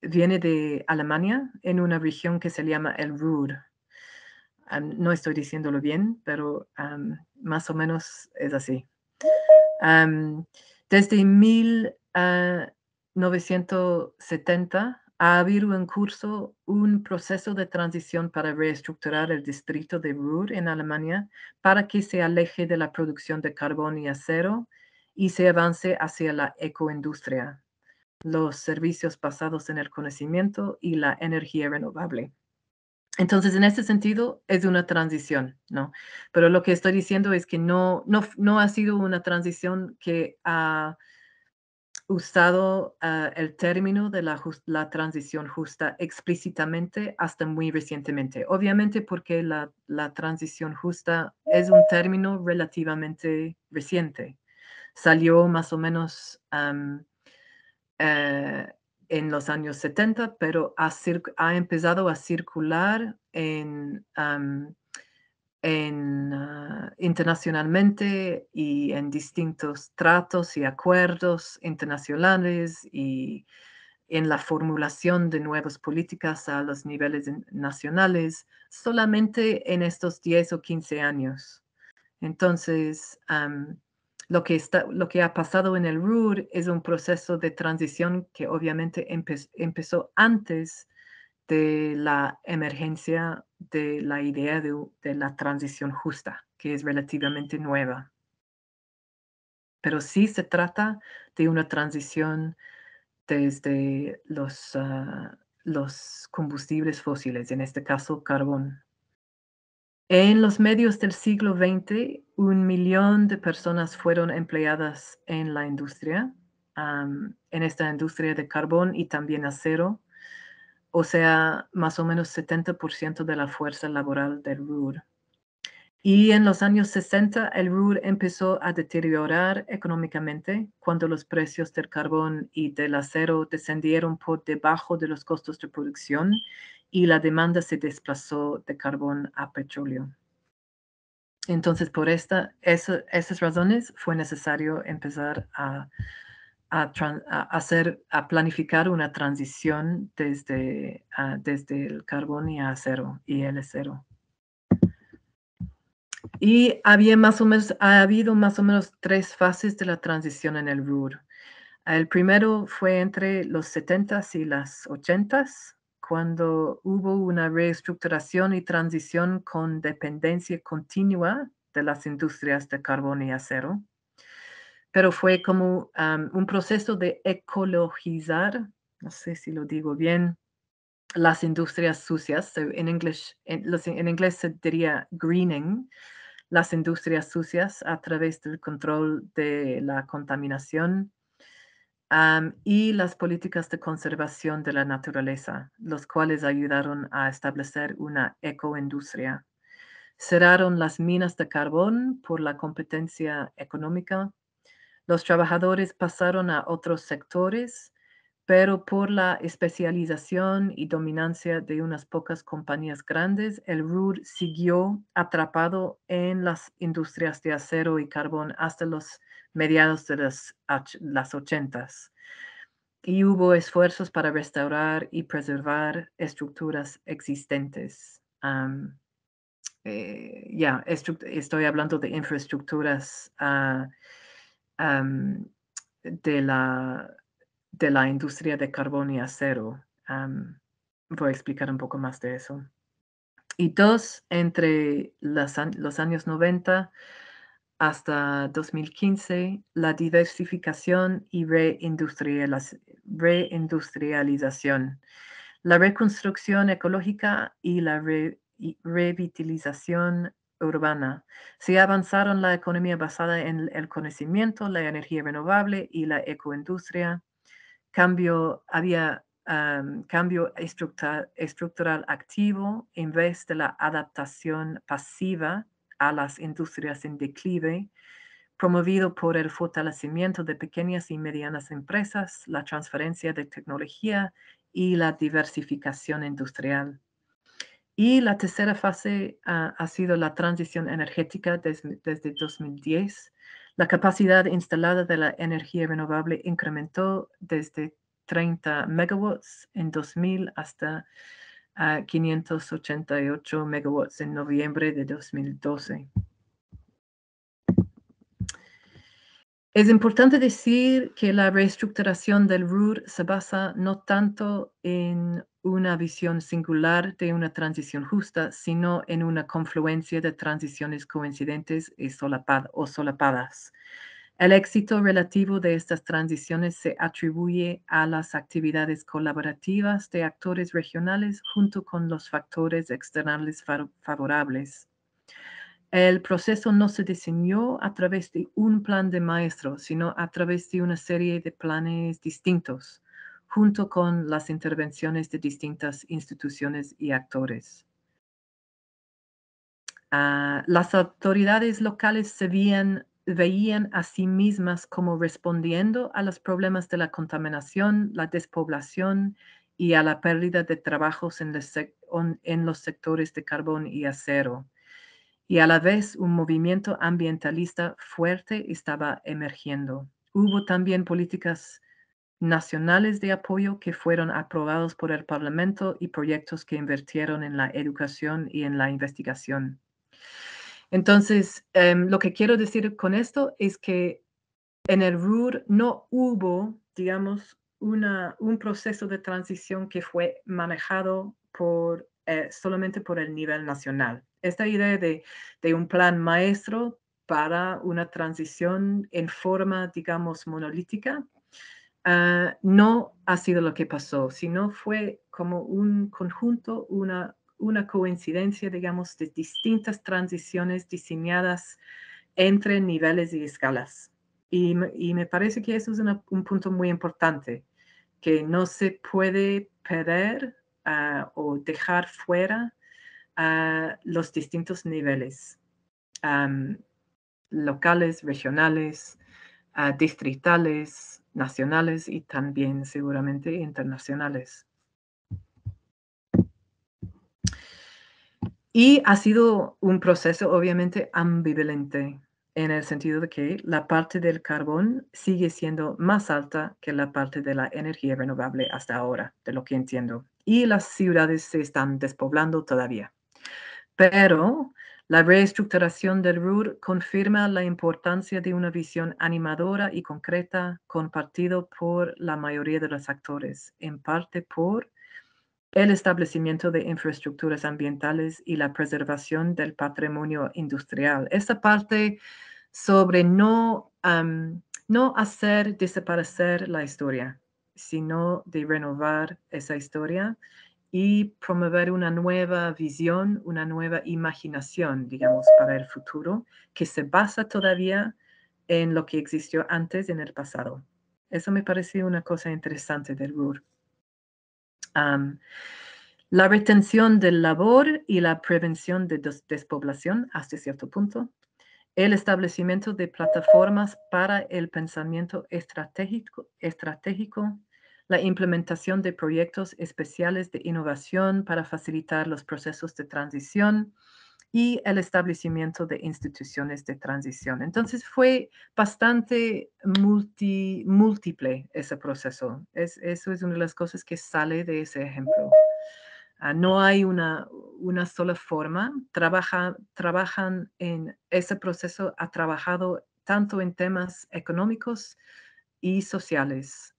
viene de Alemania en una región que se llama el Ruhr. No estoy diciéndolo bien, pero más o menos es así. Desde 1970 ha habido en curso un proceso de transición para reestructurar el distrito de Ruhr en Alemania para que se aleje de la producción de carbón y acero y se avance hacia la ecoindustria, los servicios basados en el conocimiento y la energía renovable. Entonces, en ese sentido, es una transición, ¿no? Pero lo que estoy diciendo es que no ha sido una transición que ha usado el término de la transición justa explícitamente hasta muy recientemente. Obviamente porque la transición justa es un término relativamente reciente. Salió más o menos en los años 70, pero ha empezado a circular internacionalmente y en distintos tratos y acuerdos internacionales y en la formulación de nuevas políticas a los niveles nacionales solamente en estos 10 o 15 años. Entonces, lo que ha pasado en el Ruhr es un proceso de transición que obviamente empezó antes de la emergencia de la idea de la transición justa, que es relativamente nueva. Pero sí se trata de una transición desde los combustibles fósiles, en este caso carbón. En los medios del siglo XX, 1 millón de personas fueron empleadas en la industria, en esta industria de carbón y también acero, o sea, más o menos 70% de la fuerza laboral del Ruhr. Y en los años 60, el Ruhr empezó a deteriorar económicamente cuando los precios del carbón y del acero descendieron por debajo de los costos de producción y la demanda se desplazó de carbón a petróleo. Entonces, por esas razones fue necesario empezar a planificar una transición desde el carbón y acero y el acero. Y ha habido más o menos 3 fases de la transición en el Ruhr. El primero fue entre los 70s y las 80s, cuando hubo una reestructuración y transición con dependencia continua de las industrias de carbón y acero. Pero fue como un proceso de ecologizar, no sé si lo digo bien, las industrias sucias. So en inglés se diría greening, las industrias sucias a través del control de la contaminación y las políticas de conservación de la naturaleza, los cuales ayudaron a establecer una ecoindustria. Cerraron las minas de carbón por la competencia económica. Los trabajadores pasaron a otros sectores, pero por la especialización y dominancia de unas pocas compañías grandes, el Ruhr siguió atrapado en las industrias de acero y carbón hasta los mediados de las 80s. Y hubo esfuerzos para restaurar y preservar estructuras existentes. Estoy hablando de infraestructuras de la industria de carbón y acero. Voy a explicar un poco más de eso. Y 2, entre los años 90 hasta 2015, la diversificación y reindustrialización, la reconstrucción ecológica y la revitalización urbana. Se avanzaron la economía basada en el conocimiento, la energía renovable y la ecoindustria. Cambio estructural activo en vez de la adaptación pasiva a las industrias en declive, promovido por el fortalecimiento de pequeñas y medianas empresas, la transferencia de tecnología y la diversificación industrial. Y la tercera fase ha sido la transición energética desde 2010. La capacidad instalada de la energía renovable incrementó desde 30 megawatts en 2000 hasta 588 megawatts en noviembre de 2012. Es importante decir que la reestructuración del RUR se basa no tanto en una visión singular de una transición justa, sino en una confluencia de transiciones coincidentes y solapadas. El éxito relativo de estas transiciones se atribuye a las actividades colaborativas de actores regionales junto con los factores externales favorables. El proceso no se diseñó a través de un plan de maestro, sino a través de una serie de planes distintos, junto con las intervenciones de distintas instituciones y actores. Las autoridades locales se veían a sí mismas como respondiendo a los problemas de la contaminación, la despoblación y a la pérdida de trabajos en los sectores de carbón y acero. Y a la vez un movimiento ambientalista fuerte estaba emergiendo. Hubo también políticas nacionales de apoyo que fueron aprobados por el Parlamento y proyectos que invirtieron en la educación y en la investigación. Entonces, lo que quiero decir con esto es que en el RUR no hubo, digamos, un proceso de transición que fue manejado solamente por el nivel nacional. Esta idea de un plan maestro para una transición en forma, digamos, monolítica, no ha sido lo que pasó, sino fue como un conjunto, una coincidencia, digamos, de distintas transiciones diseñadas entre niveles y escalas. Y me parece que eso es un punto muy importante, que no se puede perder o dejar fuera los distintos niveles, locales, regionales, distritales, nacionales y también seguramente internacionales. Y ha sido un proceso obviamente ambivalente, en el sentido de que la parte del carbón sigue siendo más alta que la parte de la energía renovable hasta ahora, de lo que entiendo. Y las ciudades se están despoblando todavía. Pero la reestructuración del RUR confirma la importancia de una visión animadora y concreta compartido por la mayoría de los actores, en parte por el establecimiento de infraestructuras ambientales y la preservación del patrimonio industrial. Esta parte sobre no hacer desaparecer la historia, sino de renovar esa historia y promover una nueva visión, una nueva imaginación, digamos, para el futuro, que se basa todavía en lo que existió antes en el pasado. Eso me pareció una cosa interesante del RUR. La retención del labor y la prevención de despoblación hasta cierto punto, el establecimiento de plataformas para el pensamiento estratégico, la implementación de proyectos especiales de innovación para facilitar los procesos de transición y el establecimiento de instituciones de transición. Entonces fue bastante múltiple ese proceso. Eso es una de las cosas que sale de ese ejemplo. No hay una sola forma. Trabajan en ese proceso, ha trabajado tanto en temas económicos y sociales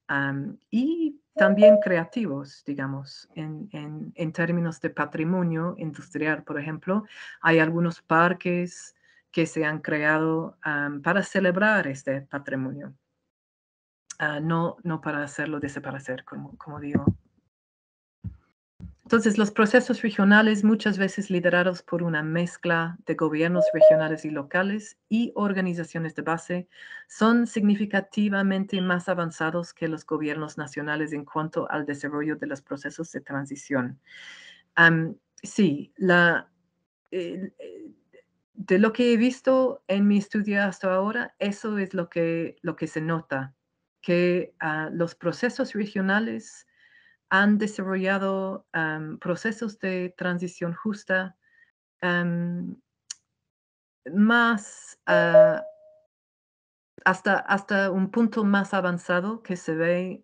y también creativos, digamos, en términos de patrimonio industrial, por ejemplo. Hay algunos parques que se han creado para celebrar este patrimonio, no para hacerlo desaparecer, como digo. Entonces, los procesos regionales, muchas veces liderados por una mezcla de gobiernos regionales y locales y organizaciones de base, son significativamente más avanzados que los gobiernos nacionales en cuanto al desarrollo de los procesos de transición. Sí, de lo que he visto en mi estudio hasta ahora, eso es lo que se nota, que los procesos regionales han desarrollado procesos de transición justa más hasta un punto más avanzado que se ve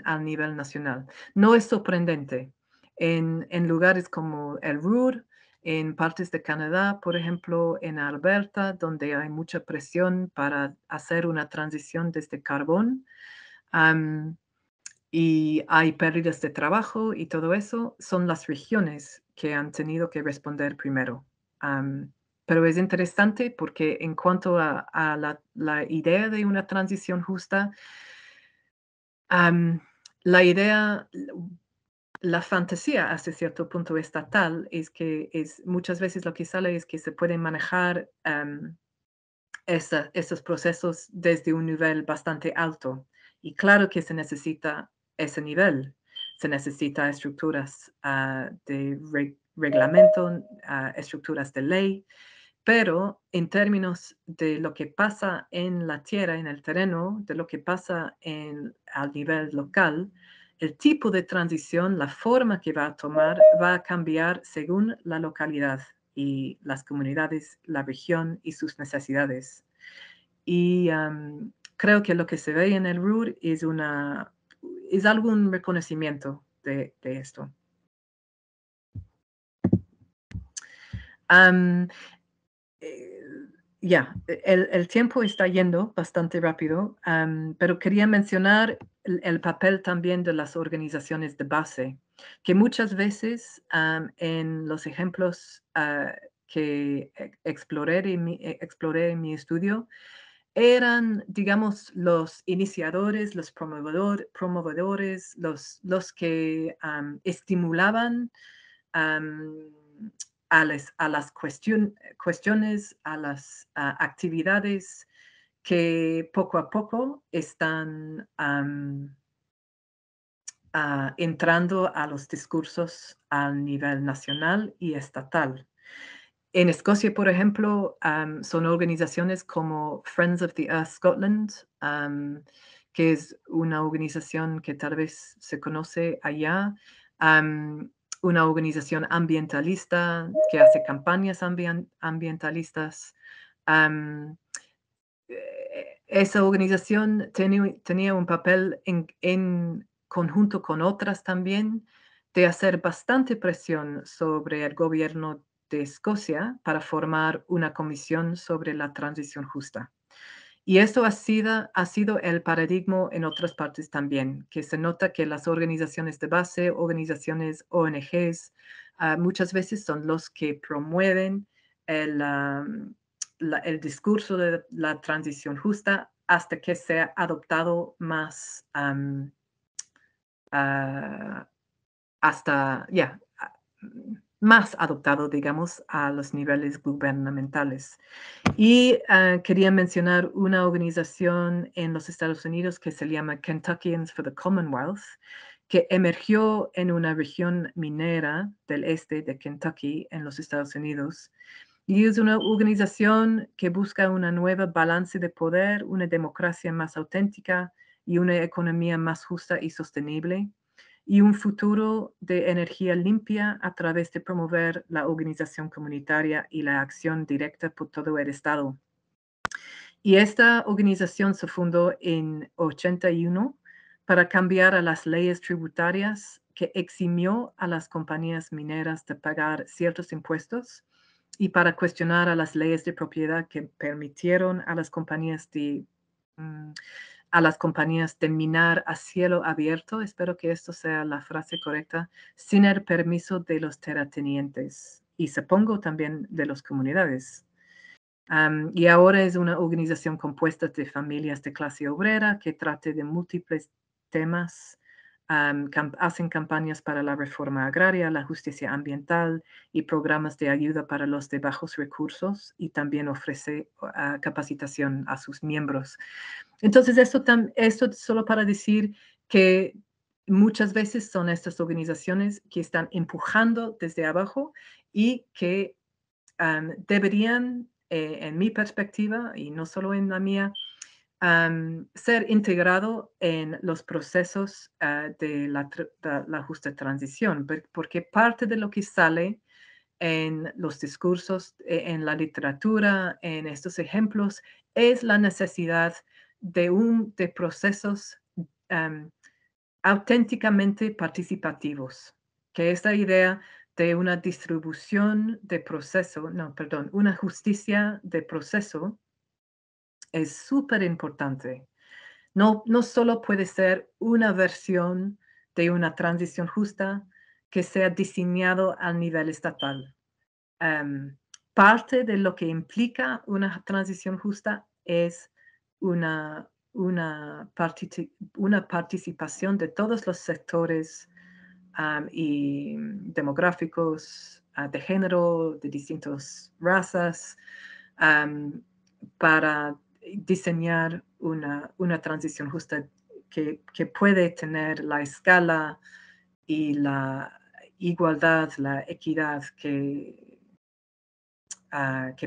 al nivel nacional. No es sorprendente. En lugares como el Ruhr, en partes de Canadá, por ejemplo, en Alberta, donde hay mucha presión para hacer una transición desde carbón, y hay pérdidas de trabajo y todo eso, son las regiones que han tenido que responder primero. Pero es interesante porque en cuanto a la idea de una transición justa, la idea, la fantasía hasta cierto punto estatal es que muchas veces lo que sale es que se pueden manejar estos procesos desde un nivel bastante alto. Y claro que se necesita ese nivel. Se necesita estructuras de reglamento, estructuras de ley, pero en términos de lo que pasa en la tierra, en el terreno, de lo que pasa al nivel local, el tipo de transición, la forma que va a tomar, va a cambiar según la localidad y las comunidades, la región y sus necesidades. Y creo que lo que se ve en el Ruhr es algún reconocimiento de esto. El tiempo está yendo bastante rápido, pero quería mencionar el papel también de las organizaciones de base, que muchas veces en los ejemplos que exploré en mi estudio, eran, digamos, los iniciadores, los promovedores, los que estimulaban a las cuestiones, a las actividades que poco a poco están entrando a los discursos a nivel nacional y estatal. En Escocia, por ejemplo, son organizaciones como Friends of the Earth Scotland, que es una organización que tal vez se conoce allá, una organización ambientalista que hace campañas ambientalistas. Esa organización tenía un papel en conjunto con otras también de hacer bastante presión sobre el gobierno de Escocia para formar una comisión sobre la transición justa. Y esto ha sido el paradigma en otras partes también, que se nota que las organizaciones de base, organizaciones ONGs, muchas veces son los que promueven el discurso de la transición justa hasta que sea adoptado más más adoptado, digamos, a los niveles gubernamentales. Y quería mencionar una organización en los Estados Unidos que se llama Kentuckians for the Commonwealth, que emergió en una región minera del este de Kentucky en los Estados Unidos. Y es una organización que busca una nueva balance de poder, una democracia más auténtica y una economía más justa y sostenible, y un futuro de energía limpia a través de promover la organización comunitaria y la acción directa por todo el Estado. Y esta organización se fundó en 81 para cambiar a las leyes tributarias que eximió a las compañías mineras de pagar ciertos impuestos y para cuestionar a las leyes de propiedad que permitieron a las compañías de minar a cielo abierto, espero que esto sea la frase correcta, sin el permiso de los terratenientes y supongo también de las comunidades. Y ahora es una organización compuesta de familias de clase obrera que trata de múltiples temas. Hacen campañas para la reforma agraria, la justicia ambiental y programas de ayuda para los de bajos recursos, y también ofrece capacitación a sus miembros. Entonces, esto solo para decir que muchas veces son estas organizaciones que están empujando desde abajo y que deberían, en mi perspectiva, y no solo en la mía, ser integrado en los procesos de la justa transición, porque parte de lo que sale en los discursos, en la literatura, en estos ejemplos, es la necesidad de procesos auténticamente participativos, que esta idea de una distribución de proceso, no, perdón, una justicia de proceso es súper importante. No solo puede ser una versión de una transición justa que sea diseñado a nivel estatal. Parte de lo que implica una transición justa es una participación de todos los sectores y demográficos, de género, de distintas razas, para diseñar una transición justa que puede tener la escala y la igualdad, la equidad que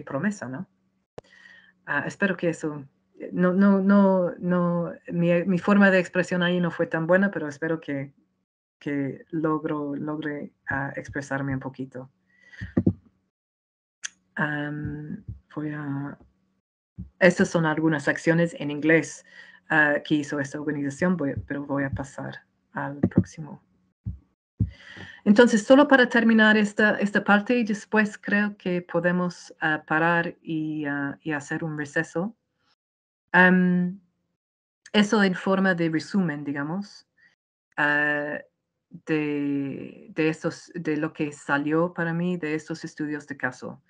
promesa, ¿no? Espero que eso, mi forma de expresión ahí no fue tan buena, pero espero que logre expresarme un poquito. Estas son algunas acciones en inglés que hizo esta organización, pero voy a pasar al próximo. Entonces, solo para terminar esta parte, y después creo que podemos parar y hacer un receso. Eso en forma de resumen, digamos, de lo que salió para mí de estos estudios de caso.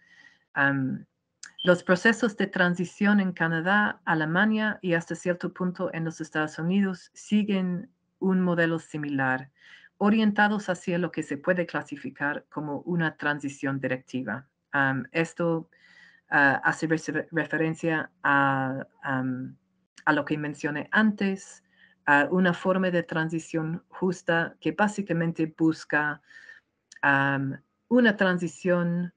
Los procesos de transición en Canadá, Alemania y hasta cierto punto en los Estados Unidos siguen un modelo similar, orientados hacia lo que se puede clasificar como una transición directiva. Esto hace referencia a lo que mencioné antes, una forma de transición justa que básicamente busca una transición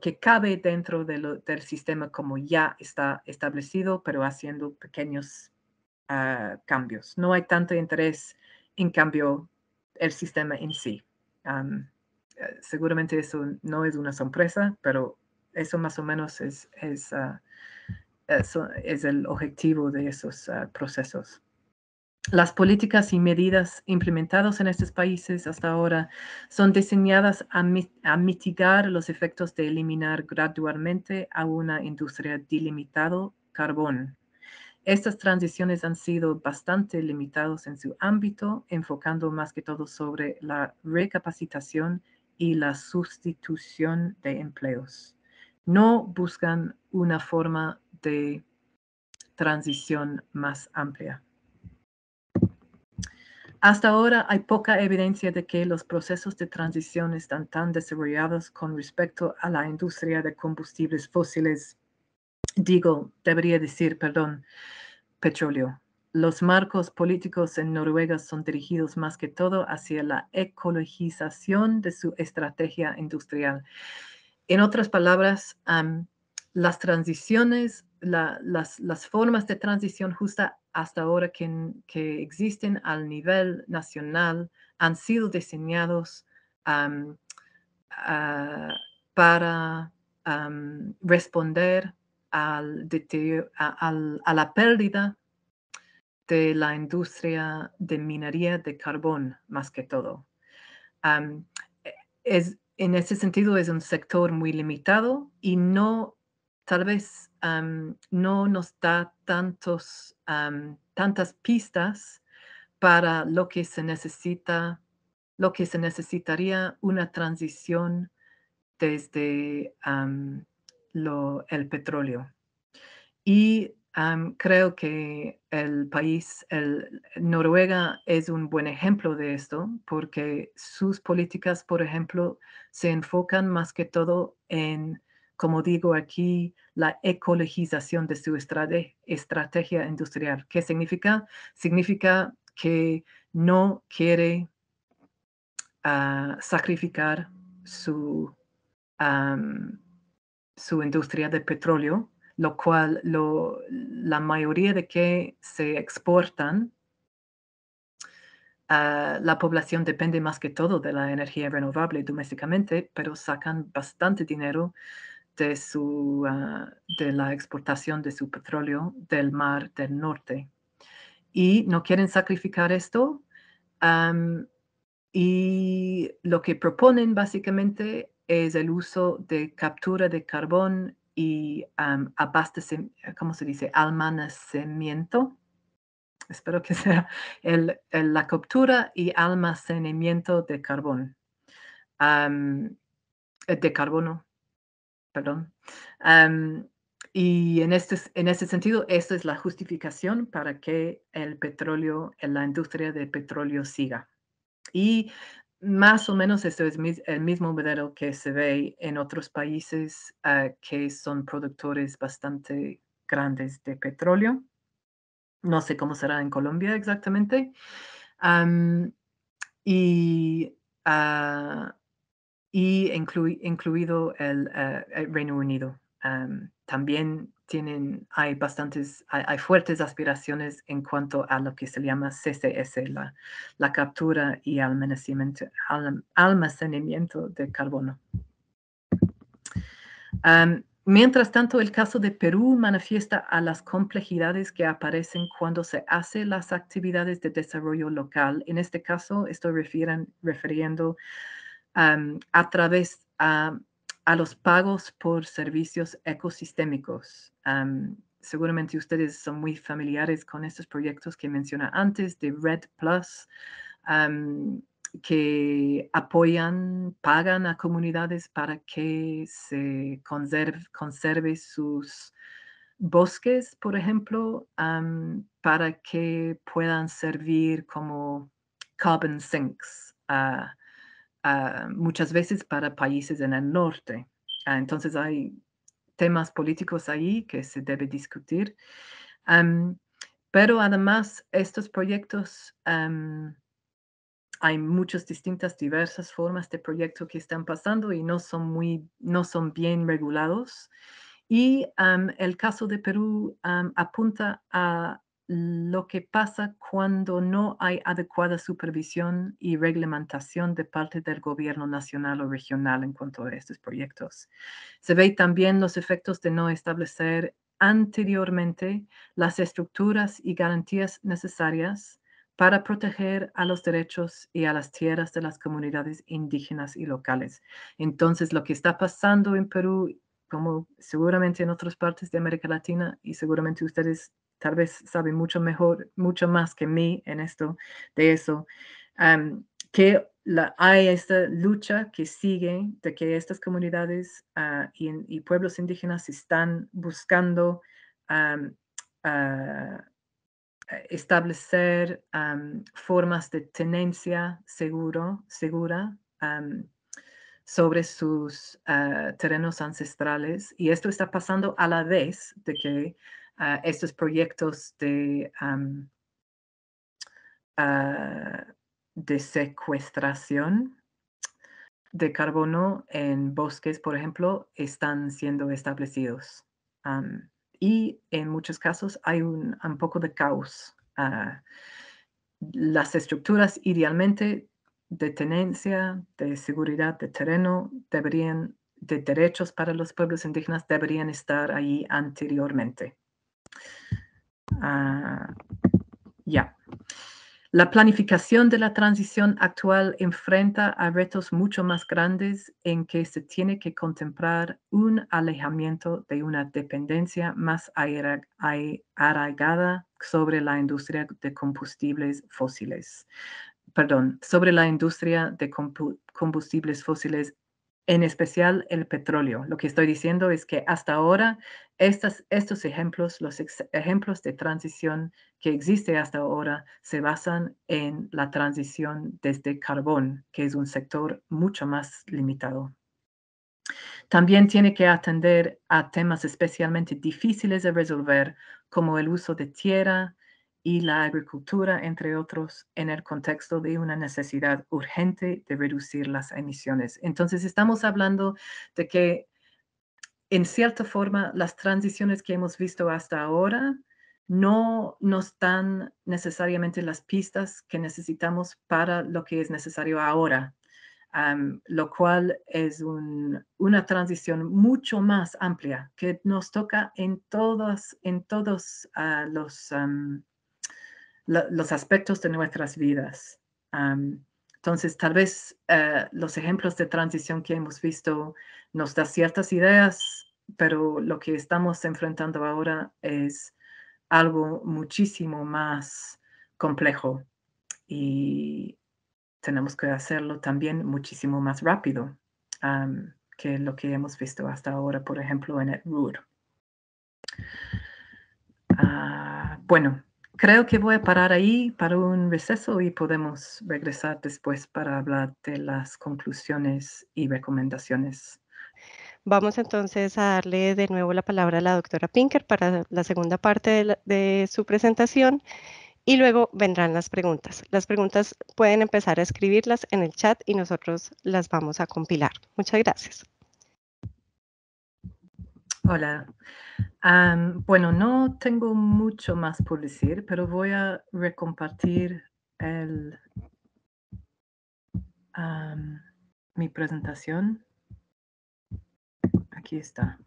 que cabe dentro del sistema como ya está establecido, pero haciendo pequeños cambios. No hay tanto interés en cambio el sistema en sí. Seguramente eso no es una sorpresa, pero eso más o menos es el objetivo de esos procesos. Las políticas y medidas implementadas en estos países hasta ahora son diseñadas a mitigar los efectos de eliminar gradualmente a una industria delimitado carbón. Estas transiciones han sido bastante limitadas en su ámbito, enfocando más que todo sobre la recapacitación y la sustitución de empleos. No buscan una forma de transición más amplia. Hasta ahora hay poca evidencia de que los procesos de transición están tan desarrollados con respecto a la industria de combustibles fósiles. Debería decir, petróleo. Los marcos políticos en Noruega son dirigidos más que todo hacia la ecologización de su estrategia industrial. En otras palabras, las transiciones, las formas de transición justa hasta ahora que existen al nivel nacional han sido diseñados para responder a la pérdida de la industria de minería de carbón, más que todo. En ese sentido, es un sector muy limitado y tal vez no nos da tantas pistas para lo que se necesitaría una transición desde el petróleo. Y creo que Noruega es un buen ejemplo de esto, porque sus políticas, por ejemplo, se enfocan más que todo en, como digo aquí, la ecologización de su estrategia industrial. ¿Qué significa? Significa que no quiere sacrificar su industria de petróleo, lo cual la mayoría de que se exportan, la población depende más que todo de la energía renovable domésticamente, pero sacan bastante dinero de la exportación de su petróleo del Mar del Norte. Y no quieren sacrificar esto. Y lo que proponen básicamente es el uso de captura de carbón y ¿cómo se dice? Almacenamiento. Espero que sea la captura y almacenamiento de carbón. De carbono, perdón. Y en ese sentido, esta es la justificación para que la industria de petróleo siga. Y más o menos esto es el mismo modelo que se ve en otros países que son productores bastante grandes de petróleo. No sé cómo será en Colombia exactamente. Incluido el Reino Unido. También hay fuertes aspiraciones en cuanto a lo que se llama CCS, la captura y almacenamiento de carbono. Mientras tanto, el caso de Perú manifiesta a las complejidades que aparecen cuando se hacen las actividades de desarrollo local. En este caso, estoy refiriendo a través a los pagos por servicios ecosistémicos. Seguramente ustedes son muy familiares con estos proyectos que mencioné antes de Red Plus, que pagan a comunidades para que se conserve sus bosques, por ejemplo, para que puedan servir como carbon sinks, muchas veces para países en el norte. Entonces hay temas políticos ahí que se debe discutir. Pero además, estos proyectos, hay muchas diversas formas de proyectos que están pasando y no son bien regulados. Y el caso de Perú apunta a lo que pasa cuando no hay adecuada supervisión y reglamentación de parte del gobierno nacional o regional en cuanto a estos proyectos. Se ve también los efectos de no establecer anteriormente las estructuras y garantías necesarias para proteger a los derechos y a las tierras de las comunidades indígenas y locales. Entonces, lo que está pasando en Perú, como seguramente en otras partes de América Latina, y seguramente ustedes tal vez saben mucho más que mí de eso, que hay esta lucha que sigue de que estas comunidades y pueblos indígenas están buscando establecer formas de tenencia segura sobre sus terrenos ancestrales. Y esto está pasando a la vez de que estos proyectos de secuestración de carbono en bosques, por ejemplo, están siendo establecidos. Y en muchos casos hay un poco de caos. Las estructuras idealmente de tenencia, de seguridad de terreno, de derechos para los pueblos indígenas deberían estar ahí anteriormente. La planificación de la transición actual enfrenta a retos mucho más grandes en que se tiene que contemplar un alejamiento de una dependencia más arraigada sobre la industria de combustibles fósiles. Sobre la industria de combustibles fósiles en especial el petróleo. Lo que estoy diciendo es que hasta ahora estos ejemplos, los ejemplos de transición que existe hasta ahora, se basan en la transición desde carbón, que es un sector mucho más limitado. También tiene que atender a temas especialmente difíciles de resolver, como el uso de tierra y la agricultura, entre otros, en el contexto de una necesidad urgente de reducir las emisiones. Entonces, estamos hablando de que, en cierta forma, las transiciones que hemos visto hasta ahora no nos dan necesariamente las pistas que necesitamos para lo que es necesario ahora. Lo cual es una transición mucho más amplia que nos toca en todos los aspectos de nuestras vidas. Entonces, tal vez los ejemplos de transición que hemos visto nos dan ciertas ideas, pero lo que estamos enfrentando ahora es algo muchísimo más complejo y tenemos que hacerlo también muchísimo más rápido que lo que hemos visto hasta ahora, por ejemplo, en el RUR. Bueno, creo que voy a parar ahí para un receso y podemos regresar después para hablar de las conclusiones y recomendaciones. Vamos entonces a darle de nuevo la palabra a la doctora Pinker para la segunda parte de su presentación y luego vendrán las preguntas. Las preguntas pueden empezar a escribirlas en el chat y nosotros las vamos a compilar. Muchas gracias. Hola. Bueno, no tengo mucho más por decir, pero voy a recompartir mi presentación. Aquí está.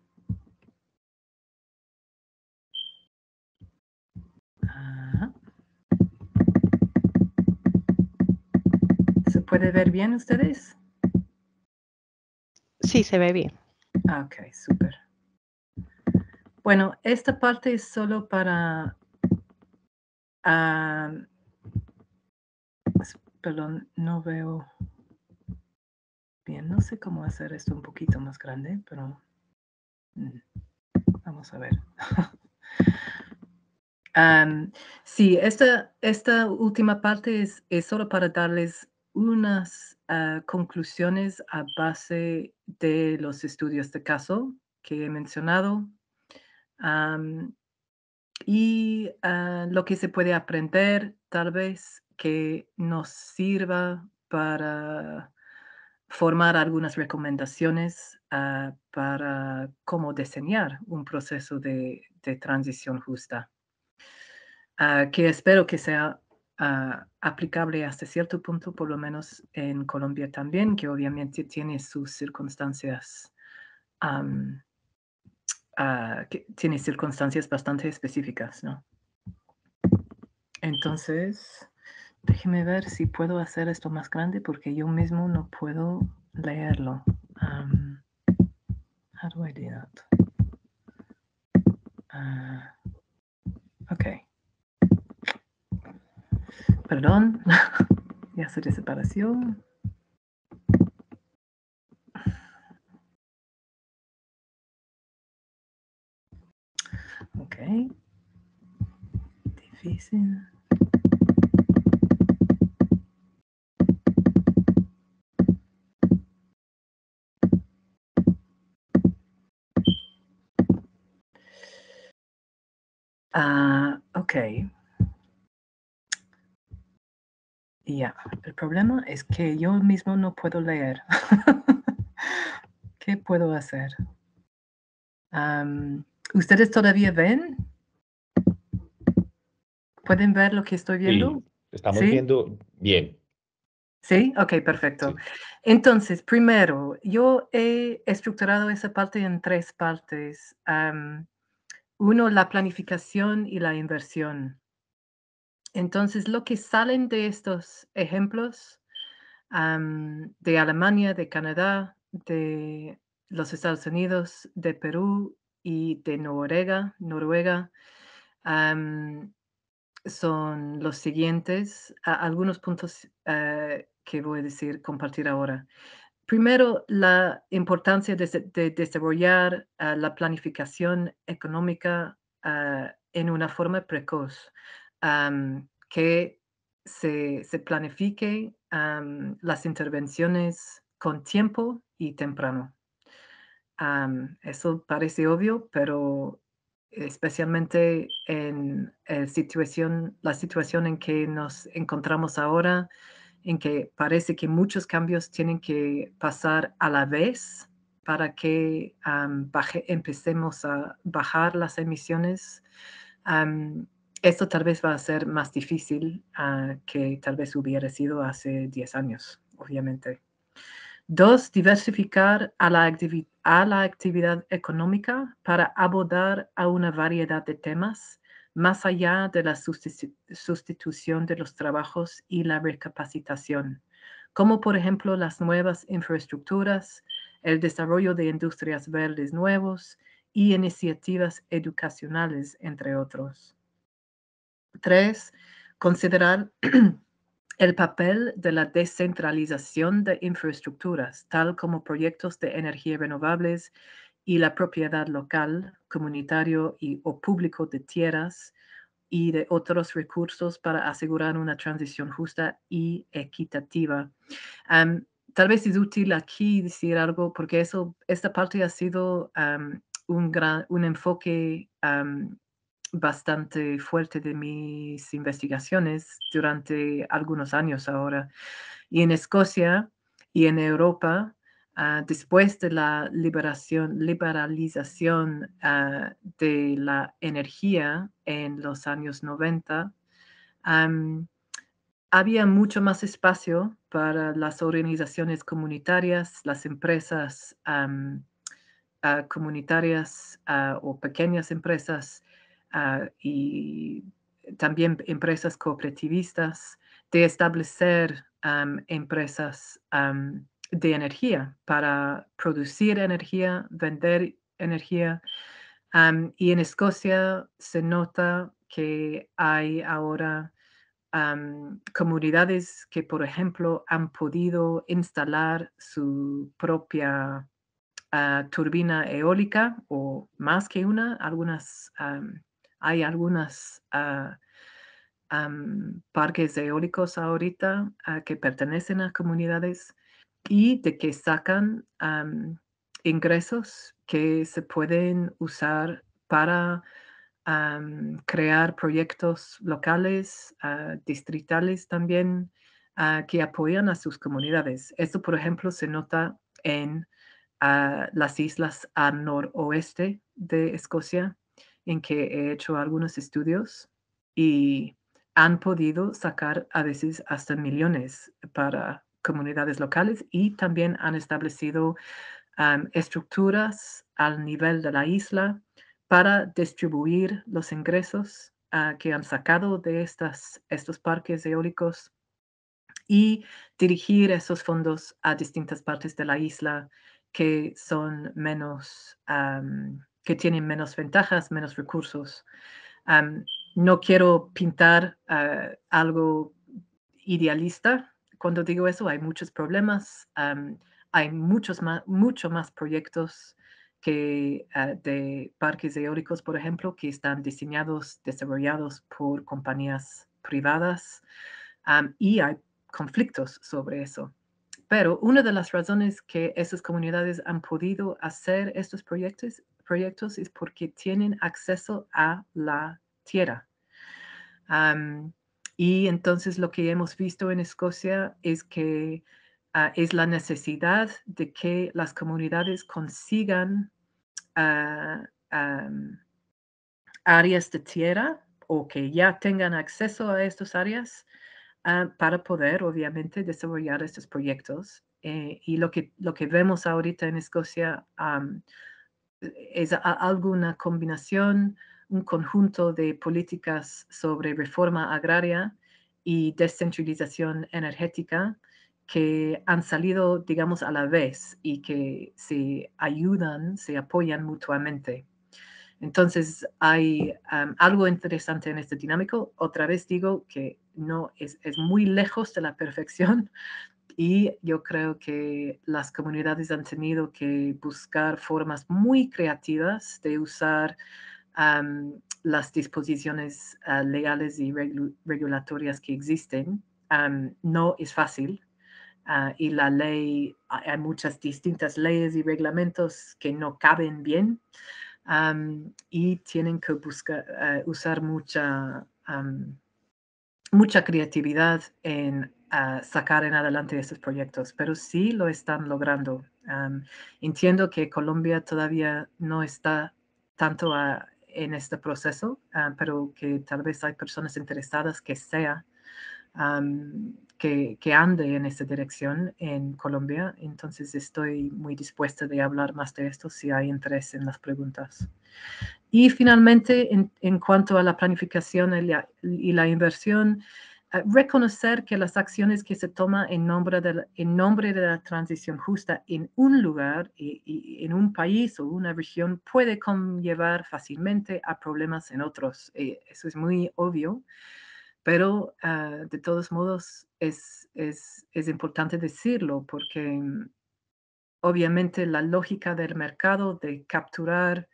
¿Se puede ver bien ustedes? Sí, se ve bien. Ok, súper. Bueno, esta parte es solo para... perdón, no veo bien. No sé cómo hacer esto un poquito más grande, pero vamos a ver. Sí, esta última parte es solo para darles unas conclusiones a base de los estudios de caso que he mencionado y lo que se puede aprender, tal vez, que nos sirva para formar algunas recomendaciones para cómo diseñar un proceso de transición justa. Que espero que sea aplicable hasta cierto punto, por lo menos en Colombia también, que obviamente tiene sus circunstancias, que tiene circunstancias bastante específicas, ¿no? Entonces, déjeme ver si puedo hacer esto más grande porque yo mismo no puedo leerlo. How do I do that? Ok. Perdón, ya hacer de separación. Ok. Difícil. Ok. Ya, el problema es que yo mismo no puedo leer. ¿Qué puedo hacer? ¿Ustedes todavía ven? ¿Pueden ver lo que estoy viendo? Sí, estamos ¿Sí? viendo bien. ¿Sí? Ok, perfecto. Sí. Entonces, primero, yo he estructurado esa parte en 3 partes. Uno, la planificación y la inversión. Entonces, lo que salen de estos ejemplos de Alemania, de Canadá, de los Estados Unidos, de Perú y de Noruega, son los siguientes, algunos puntos que voy a compartir ahora. Primero, la importancia de desarrollar la planificación económica en una forma precoz, que se planifique las intervenciones con tiempo y temprano. Eso parece obvio, pero especialmente en la situación en que nos encontramos ahora, en que parece que muchos cambios tienen que pasar a la vez para que empecemos a bajar las emisiones. Esto tal vez va a ser más difícil que tal vez hubiera sido hace 10 años, obviamente. 2, diversificar a la actividad económica para abordar a una variedad de temas, más allá de la sustitución de los trabajos y la recapacitación, como por ejemplo las nuevas infraestructuras, el desarrollo de industrias verdes nuevos y iniciativas educacionales, entre otros. 3, considerar el papel de la descentralización de infraestructuras, tal como proyectos de energía renovables y la propiedad local, comunitario o público de tierras y de otros recursos para asegurar una transición justa y equitativa. Tal vez es útil aquí decir algo porque esta parte ha sido un enfoque bastante fuerte de mis investigaciones durante algunos años ahora. Y en Escocia y en Europa, después de la liberalización de la energía en los años 90, había mucho más espacio para las organizaciones comunitarias, las empresas comunitarias o pequeñas empresas y también empresas cooperativistas de establecer empresas de energía para producir energía, vender energía. Y en Escocia se nota que hay ahora comunidades que, por ejemplo, han podido instalar su propia turbina eólica o más que una. Hay algunas parques eólicos ahorita que pertenecen a comunidades y de que sacan ingresos que se pueden usar para crear proyectos locales, distritales también, que apoyan a sus comunidades. Esto, por ejemplo, se nota en las islas al noroeste de Escocia, en que he hecho algunos estudios y han podido sacar a veces hasta millones para comunidades locales y también han establecido estructuras al nivel de la isla para distribuir los ingresos que han sacado de estos parques eólicos y dirigir esos fondos a distintas partes de la isla que son que tienen menos ventajas, menos recursos. No quiero pintar algo idealista. Cuando digo eso, hay muchos problemas. Hay mucho más proyectos de parques eólicos, por ejemplo, que están diseñados, desarrollados por compañías privadas. Y hay conflictos sobre eso. Pero una de las razones que esas comunidades han podido hacer estos proyectos es porque tienen acceso a la tierra. Y entonces lo que hemos visto en Escocia es que es la necesidad de que las comunidades consigan áreas de tierra o que ya tengan acceso a estas áreas para poder, obviamente, desarrollar estos proyectos. Y lo que vemos ahorita en Escocia es alguna combinación, un conjunto de políticas sobre reforma agraria y descentralización energética que han salido, digamos, a la vez y que se ayudan, se apoyan mutuamente. Entonces, hay algo interesante en este dinámico. Otra vez digo que no es muy lejos de la perfección Y yo creo que las comunidades han tenido que buscar formas muy creativas de usar las disposiciones legales y regulatorias que existen. No es fácil. Y la ley, hay muchas distintas leyes y reglamentos que no caben bien y tienen que usar mucha creatividad en sacar en adelante estos proyectos, pero sí lo están logrando. Entiendo que Colombia todavía no está tanto en este proceso, pero que tal vez hay personas interesadas que sea que ande en esa dirección en Colombia. Entonces estoy muy dispuesta de hablar más de esto si hay interés en las preguntas. Y finalmente, en cuanto a la planificación y la inversión, reconocer que las acciones que se toman en nombre de la transición justa en un lugar y en un país o una región puede conllevar fácilmente a problemas en otros. Eso es muy obvio. Pero de todos modos es importante decirlo porque obviamente la lógica del mercado de capturar,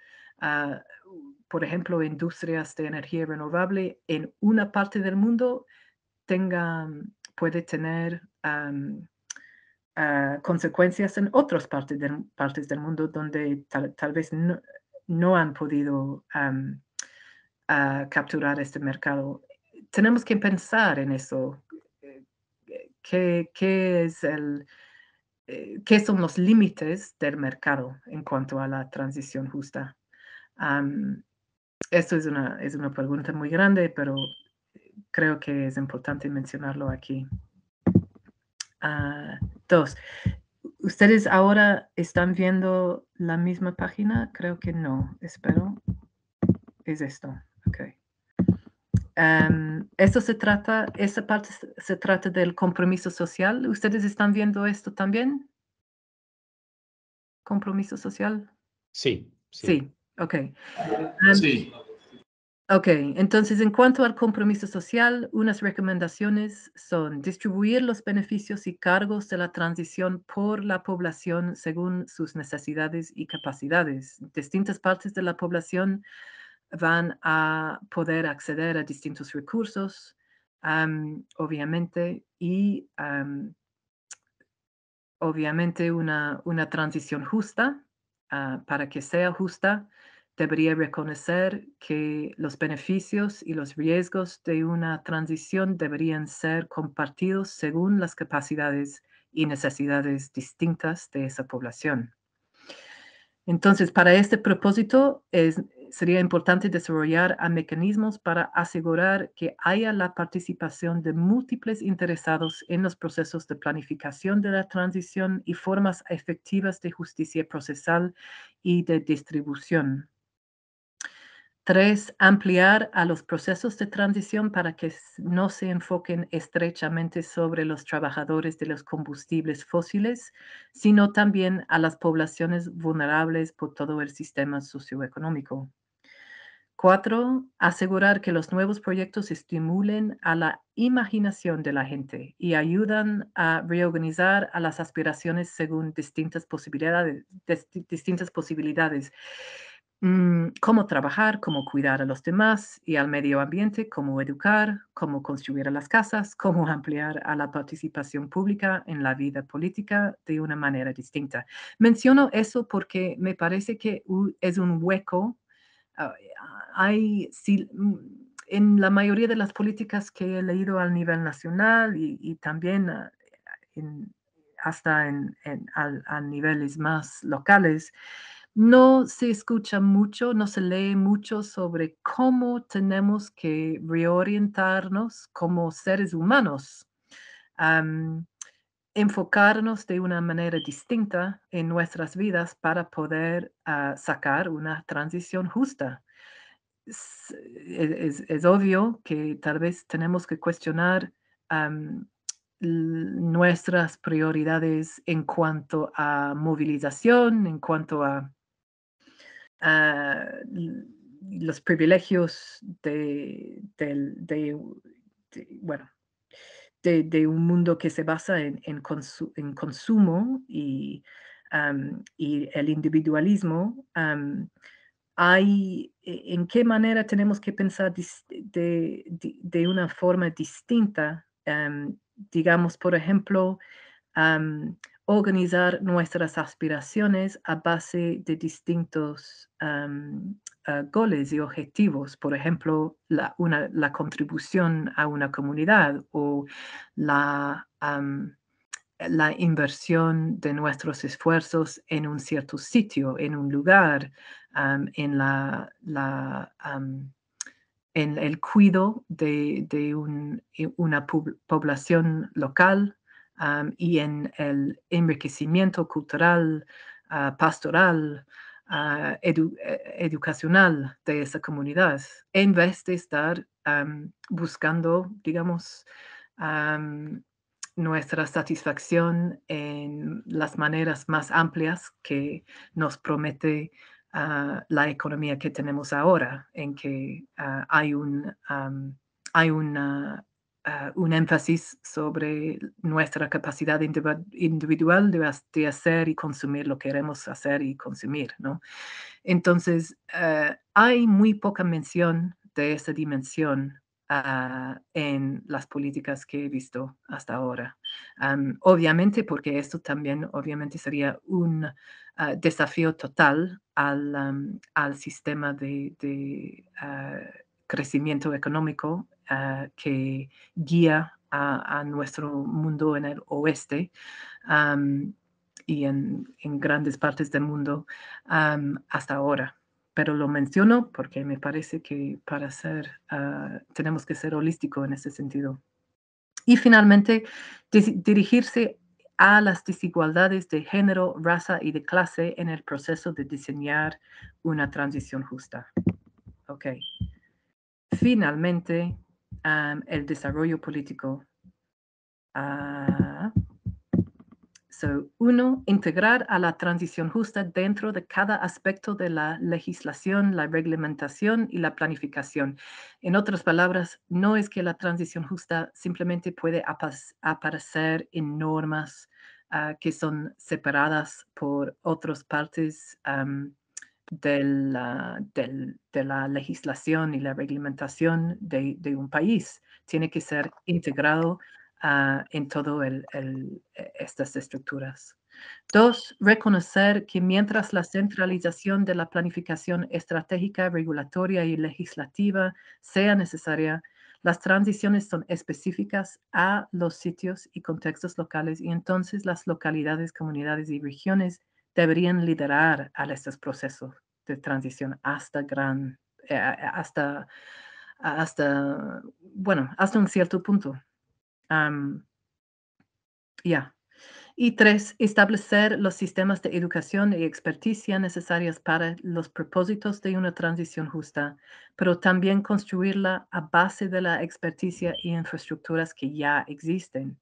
por ejemplo, industrias de energía renovable en una parte del mundo puede tener consecuencias en otras partes del mundo donde tal vez no han podido capturar este mercado. Tenemos que pensar en eso. ¿Qué son los límites del mercado en cuanto a la transición justa? Esto es una pregunta muy grande, pero creo que es importante mencionarlo aquí. 2. ¿Ustedes ahora están viendo la misma página? Creo que no. Espero. Es esto. Ok. Esa parte se trata del compromiso social. ¿Ustedes están viendo esto también? ¿Compromiso social? Sí, sí. Sí, ok. Sí. Ok, entonces en cuanto al compromiso social, unas recomendaciones son distribuir los beneficios y cargos de la transición por la población según sus necesidades y capacidades. Distintas partes de la población van a poder acceder a distintos recursos, obviamente, y obviamente una transición justa, para que sea justa, debería reconocer que los beneficios y los riesgos de una transición deberían ser compartidos según las capacidades y necesidades distintas de esa población. Entonces, para este propósito, sería importante desarrollar mecanismos para asegurar que haya la participación de múltiples interesados en los procesos de planificación de la transición y formas efectivas de justicia procesal y de distribución. 3, ampliar a los procesos de transición para que no se enfoquen estrechamente sobre los trabajadores de los combustibles fósiles, sino también a las poblaciones vulnerables por todo el sistema socioeconómico. 4, asegurar que los nuevos proyectos estimulen a la imaginación de la gente y ayudan a reorganizar a las aspiraciones según distintas posibilidades. Cómo trabajar, cómo cuidar a los demás y al medio ambiente, cómo educar, cómo construir las casas, cómo ampliar a la participación pública en la vida política de una manera distinta. Menciono eso porque me parece que es un hueco. En la mayoría de las políticas que he leído al nivel nacional y también hasta a niveles más locales, no se escucha mucho, no se lee mucho sobre cómo tenemos que reorientarnos como seres humanos, enfocarnos de una manera distinta en nuestras vidas para poder sacar una transición justa. Es obvio que tal vez tenemos que cuestionar nuestras prioridades en cuanto a movilización, en cuanto a los privilegios de un mundo que se basa en consumo y el individualismo, ¿en qué manera tenemos que pensar de una forma distinta? Digamos, por ejemplo, organizar nuestras aspiraciones a base de distintos goles y objetivos. Por ejemplo, la contribución a una comunidad o la inversión de nuestros esfuerzos en un cierto sitio, en un lugar, en en el cuidado de una población local, y en el enriquecimiento cultural, pastoral, educacional de esa comunidad, en vez de estar buscando, digamos, nuestra satisfacción en las maneras más amplias que nos promete la economía que tenemos ahora, en que hay un énfasis sobre nuestra capacidad individual de hacer y consumir lo que queremos hacer y consumir, ¿no? Entonces, hay muy poca mención de esa dimensión en las políticas que he visto hasta ahora. Obviamente, porque esto también obviamente sería un desafío total al sistema de crecimiento económico que guía a nuestro mundo en el oeste, y en grandes partes del mundo hasta ahora. Pero lo menciono porque me parece que tenemos que ser holísticos en ese sentido. Y finalmente, dirigirse a las desigualdades de género, raza y de clase en el proceso de diseñar una transición justa. Ok. Finalmente, el desarrollo político. Uno, integrar a la transición justa dentro de cada aspecto de la legislación, la reglamentación y la planificación. En otras palabras, no es que la transición justa simplemente puede aparecer en normas que son separadas por otras partes de la legislación y la reglamentación de un país. Tiene que ser integrado en todas estas estructuras. 2, reconocer que mientras la centralización de la planificación estratégica, regulatoria y legislativa sea necesaria, las transiciones son específicas a los sitios y contextos locales y entonces las localidades, comunidades y regiones deberían liderar a estos procesos de transición hasta un cierto punto. Y 3, establecer los sistemas de educación y experticia necesarias para los propósitos de una transición justa, pero también construirla a base de la experticia y infraestructuras que ya existen.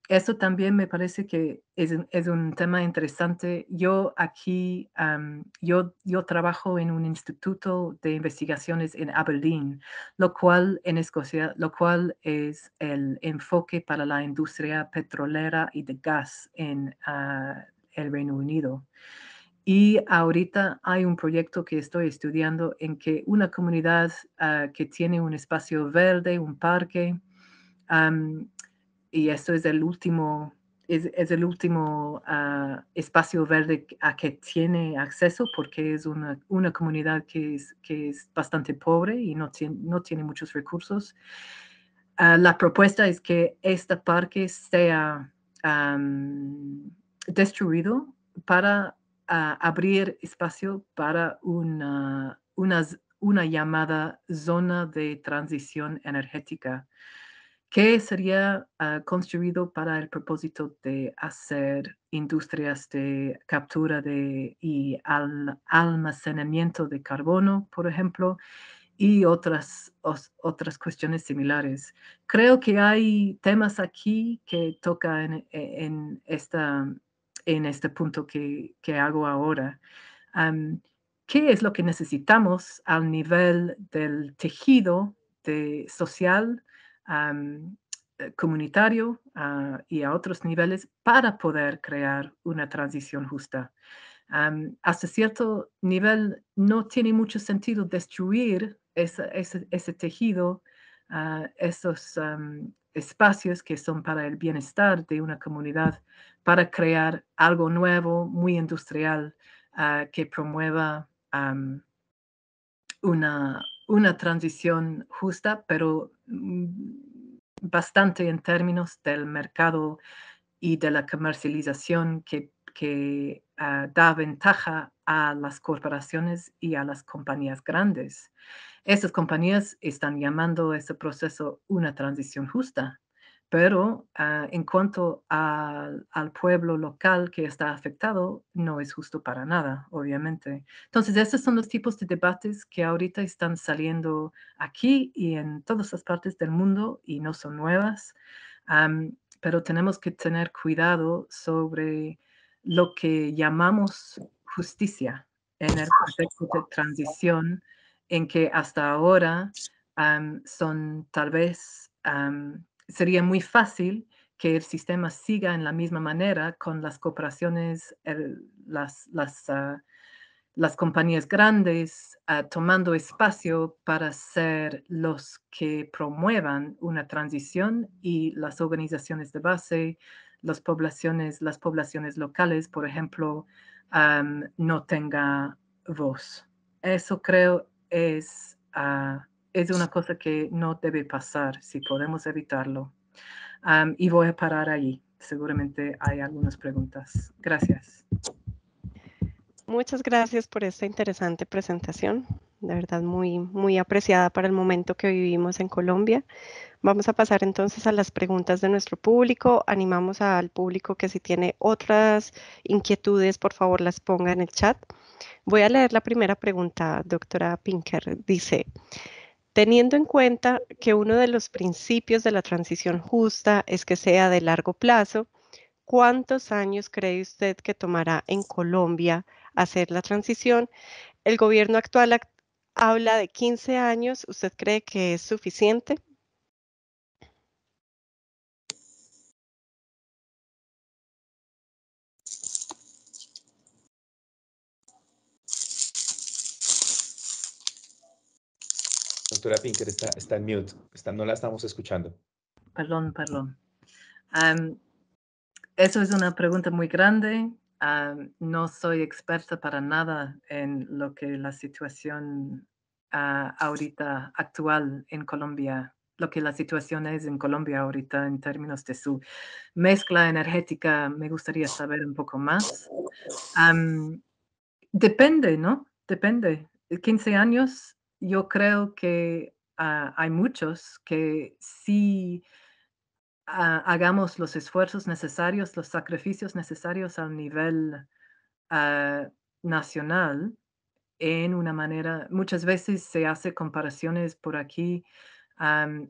Eso también me parece que es un tema interesante. Yo aquí, yo trabajo en un instituto de investigaciones en Aberdeen, en Escocia, lo cual es el enfoque para la industria petrolera y de gas en el Reino Unido. Y ahorita hay un proyecto que estoy estudiando en que una comunidad que tiene un espacio verde, un parque, y esto es el último, es el último espacio verde a que tiene acceso porque es una comunidad que es bastante pobre y no tiene muchos recursos. La propuesta es que este parque sea destruido para abrir espacio para una llamada zona de transición energética, que sería construido para el propósito de hacer industrias de captura y almacenamiento de carbono, por ejemplo, y otras cuestiones similares. Creo que hay temas aquí que toca en este punto que hago ahora. ¿Qué es lo que necesitamos al nivel del tejido social comunitario y a otros niveles para poder crear una transición justa. Hasta cierto nivel no tiene mucho sentido destruir ese tejido, esos espacios que son para el bienestar de una comunidad, para crear algo nuevo, muy industrial, que promueva una transición justa, pero bastante en términos del mercado y de la comercialización que da ventaja a las corporaciones y a las compañías grandes. Estas compañías están llamando ese proceso una transición justa, pero en cuanto al pueblo local que está afectado, no es justo para nada, obviamente. Entonces, estos son los tipos de debates que ahorita están saliendo aquí y en todas las partes del mundo y no son nuevas. Pero tenemos que tener cuidado sobre lo que llamamos justicia en el contexto de transición, en que hasta ahora son tal vez, sería muy fácil que el sistema siga en la misma manera con las corporaciones, las compañías grandes tomando espacio para ser los que promuevan una transición y las organizaciones de base, las poblaciones locales, por ejemplo, no tenga voz. Eso creo es una cosa que no debe pasar si podemos evitarlo. Y voy a parar ahí. Seguramente hay algunas preguntas. Gracias. Muchas gracias por esta interesante presentación, de verdad muy, muy apreciada para el momento que vivimos en Colombia. Vamos a pasar entonces a las preguntas de nuestro público. Animamos al público que si tiene otras inquietudes, por favor las ponga en el chat. Voy a leer la primera pregunta, doctora Pinker. Dice, teniendo en cuenta que uno de los principios de la transición justa es que sea de largo plazo, ¿cuántos años cree usted que tomará en Colombia hacer la transición? El gobierno actual habla de 15 años. ¿Usted cree que es suficiente? Doctora Pinker está en mute, no la estamos escuchando. Perdón. Eso es una pregunta muy grande. No soy experta para nada en lo que la situación ahorita actual en Colombia, lo que la situación es en Colombia ahorita en términos de su mezcla energética. Me gustaría saber un poco más. Depende, ¿no? Depende. 15 años, yo creo que hay muchos que sí hagamos los esfuerzos necesarios, los sacrificios necesarios al nivel nacional en una manera, muchas veces se hace comparaciones por aquí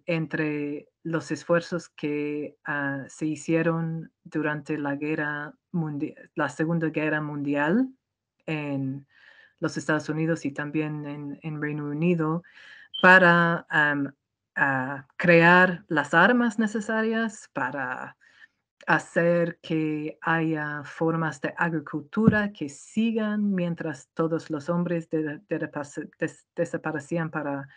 entre los esfuerzos que se hicieron durante la Segunda Guerra Mundial en los Estados Unidos y también en Reino Unido para crear las armas necesarias para hacer que haya formas de agricultura que sigan mientras todos los hombres desaparecían para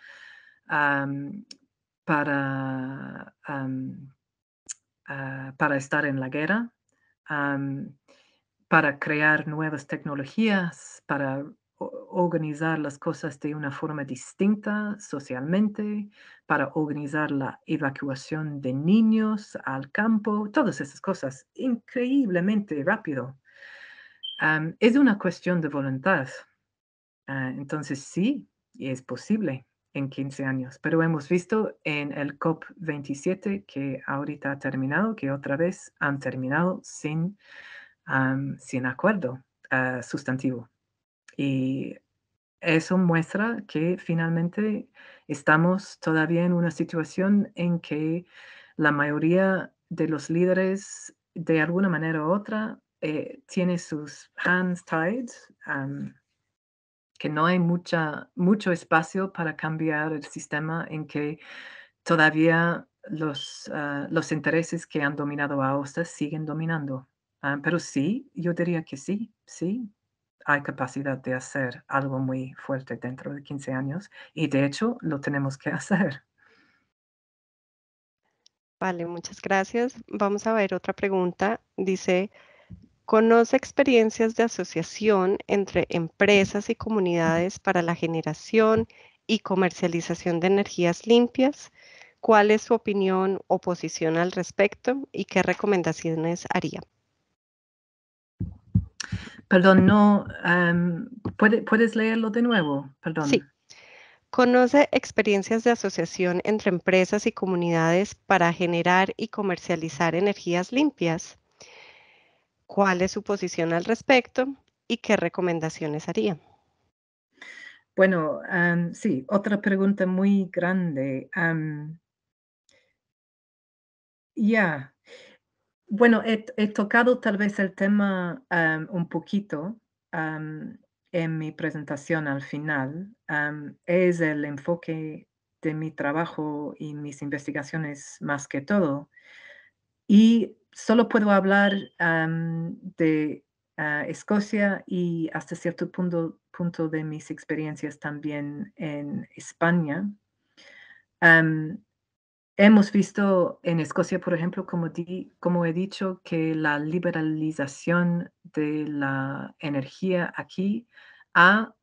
estar en la guerra, para crear nuevas tecnologías, para organizar las cosas de una forma distinta socialmente, para organizar la evacuación de niños al campo, todas esas cosas increíblemente rápido. Es una cuestión de voluntad. Entonces sí, es posible en 15 años, pero hemos visto en el COP27 que ahorita ha terminado, que otra vez han terminado sin acuerdo sustantivo. Y eso muestra que finalmente estamos todavía en una situación en que la mayoría de los líderes, de alguna manera u otra, tiene sus hands tied, que no hay mucho espacio para cambiar el sistema, en que todavía los intereses que han dominado a OSTA siguen dominando. Pero sí, yo diría que sí, hay capacidad de hacer algo muy fuerte dentro de 15 años y de hecho lo tenemos que hacer. Vale, muchas gracias. Vamos a ver otra pregunta. Dice, ¿conoce experiencias de asociación entre empresas y comunidades para la generación y comercialización de energías limpias? ¿Cuál es su opinión o posición al respecto y qué recomendaciones haría? Perdón, no, ¿puedes leerlo de nuevo? Sí. Perdón. ¿Conoce experiencias de asociación entre empresas y comunidades para generar y comercializar energías limpias? ¿Cuál es su posición al respecto y qué recomendaciones haría? Bueno, sí, otra pregunta muy grande. Ya, Bueno, he tocado tal vez el tema, un poquito, en mi presentación al final. Es el enfoque de mi trabajo y mis investigaciones más que todo. Y solo puedo hablar, de, Escocia y hasta cierto punto de mis experiencias también en España. Am, Hemos visto en Escocia, por ejemplo, como he dicho, que la liberalización de la energía aquí ha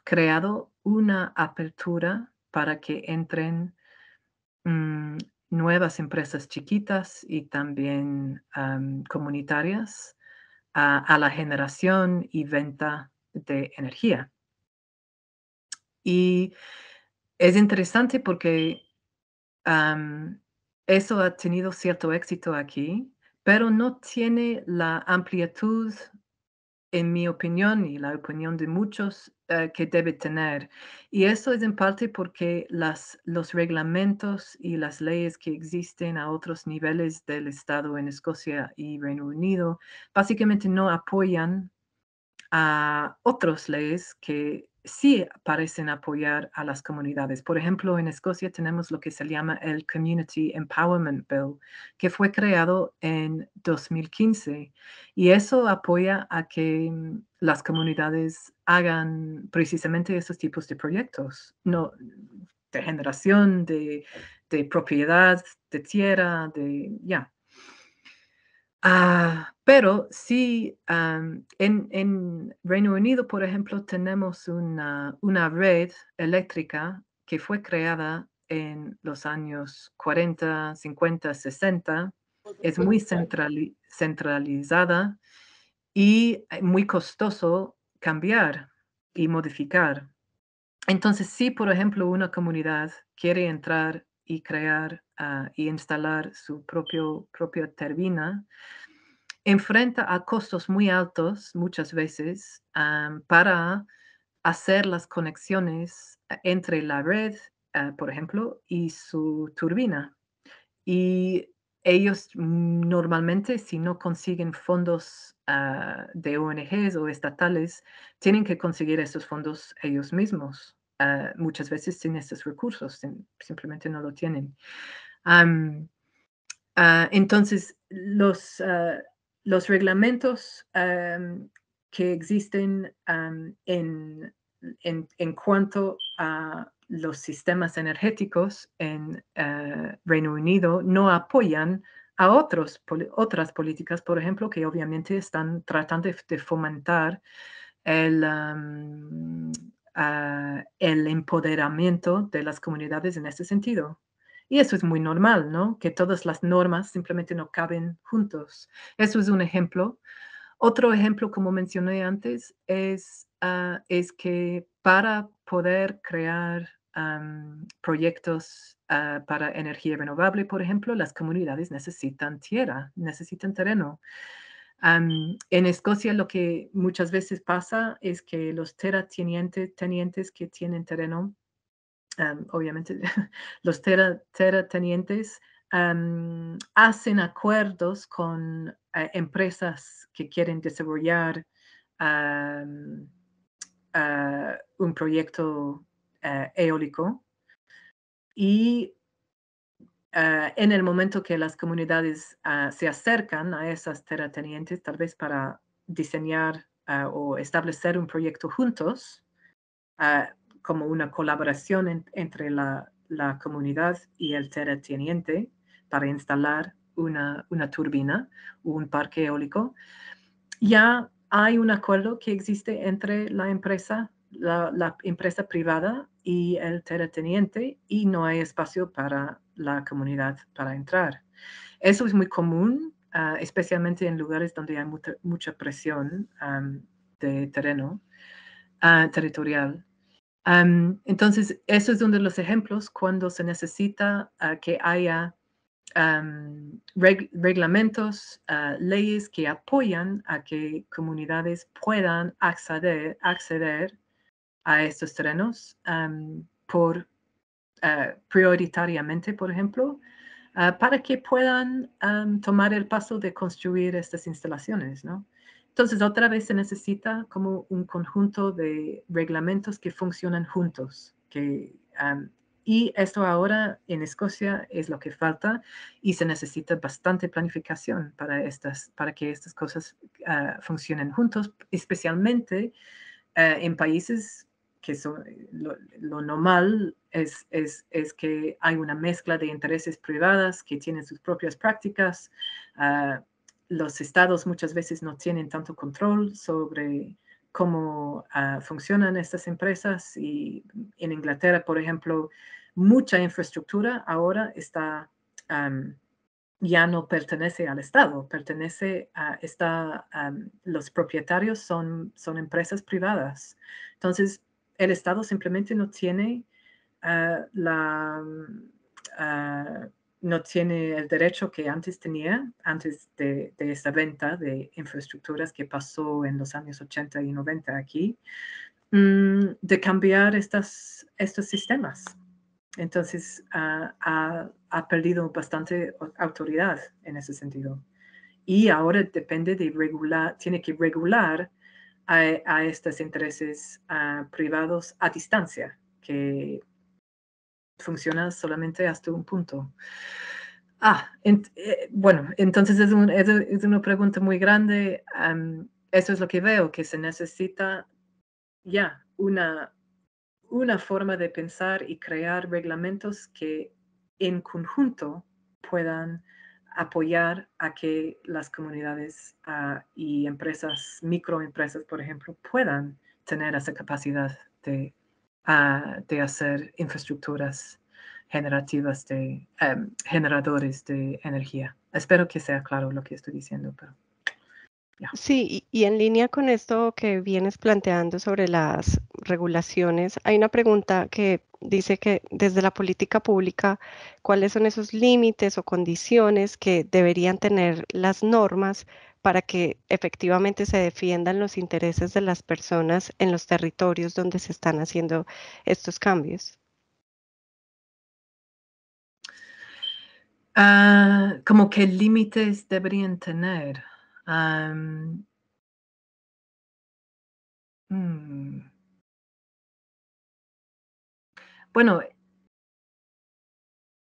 creado una apertura para que entren, mm, nuevas empresas chiquitas y también, comunitarias a la generación y venta de energía. Y es interesante porque Am, eso ha tenido cierto éxito aquí, pero no tiene la amplitud, en mi opinión, y la opinión de muchos, que debe tener. Y eso es en parte porque los reglamentos y las leyes que existen a otros niveles del Estado en Escocia y Reino Unido, básicamente no apoyan a otras leyes que sí parecen apoyar a las comunidades. Por ejemplo, en Escocia tenemos lo que se llama el Community Empowerment Bill, que fue creado en 2015 y eso apoya a que las comunidades hagan precisamente esos tipos de proyectos, no de generación, de propiedad, de tierra, de ya. Pero sí, en Reino Unido, por ejemplo, tenemos una red eléctrica que fue creada en los años 40, 50, 60. Es muy centralizada y muy costoso cambiar y modificar. Entonces, si, por ejemplo, una comunidad quiere entrar y crear, y instalar su propia turbina, enfrenta a costos muy altos muchas veces, para hacer las conexiones entre la red, por ejemplo, y su turbina. Y ellos normalmente, si no consiguen fondos, de ONGs o estatales, tienen que conseguir esos fondos ellos mismos, muchas veces sin estos recursos, simplemente no lo tienen. Am, entonces, los reglamentos, que existen, en cuanto a los sistemas energéticos en, Reino Unido no apoyan a otras políticas, por ejemplo, que obviamente están tratando de fomentar el, el empoderamiento de las comunidades en ese sentido. Y eso es muy normal, ¿no? Que todas las normas simplemente no caben juntos. Eso es un ejemplo. Otro ejemplo, como mencioné antes, es que para poder crear, proyectos, para energía renovable, por ejemplo, las comunidades necesitan tierra, necesitan terreno. En Escocia lo que muchas veces pasa es que los terratenientes que tienen terreno, obviamente los terratenientes, hacen acuerdos con, empresas que quieren desarrollar, am, un proyecto, eólico y en el momento que las comunidades se acercan a esas terratenientes, tal vez para diseñar o establecer un proyecto juntos, como una colaboración entre la comunidad y el terrateniente para instalar una turbina o un parque eólico, ya hay un acuerdo que existe entre la empresa privada y el terrateniente, y no hay espacio para la comunidad para entrar. Eso es muy común, especialmente en lugares donde hay mucha presión de terreno territorial. Entonces, eso es uno de los ejemplos cuando se necesita que haya reglamentos, leyes que apoyan a que comunidades puedan acceder a estos terrenos prioritariamente, por ejemplo, para que puedan tomar el paso de construir estas instalaciones, ¿no? Entonces, otra vez se necesita como un conjunto de reglamentos que funcionan juntos, y esto ahora en Escocia es lo que falta, y se necesita bastante planificación para que estas cosas funcionen juntos, especialmente en países que son lo normal es que hay una mezcla de intereses privadas que tienen sus propias prácticas. Los estados muchas veces no tienen tanto control sobre cómo funcionan estas empresas, y en Inglaterra, por ejemplo, mucha infraestructura ahora ya no pertenece al Estado, los propietarios son empresas privadas. Entonces, el Estado simplemente no tiene no tiene el derecho que antes tenía, antes de esta venta de infraestructuras que pasó en los años 80 y 90 aquí, de cambiar estos sistemas. Entonces, ha perdido bastante autoridad en ese sentido. Y ahora depende de tiene que regular a estos intereses privados a distancia, que funciona solamente hasta un punto. Bueno, entonces es una pregunta muy grande. Eso es lo que veo, que se necesita ya una forma de pensar y crear reglamentos que en conjunto puedan apoyar a que las comunidades y microempresas, por ejemplo, puedan tener esa capacidad de hacer infraestructuras generativas de generadores de energía. Espero que sea claro lo que estoy diciendo, pero Sí, y en línea con esto que vienes planteando sobre las regulaciones, hay una pregunta que dice que desde la política pública, ¿cuáles son esos límites o condiciones que deberían tener las normas para que efectivamente se defiendan los intereses de las personas en los territorios donde se están haciendo estos cambios? como qué límites deberían tener. Bueno,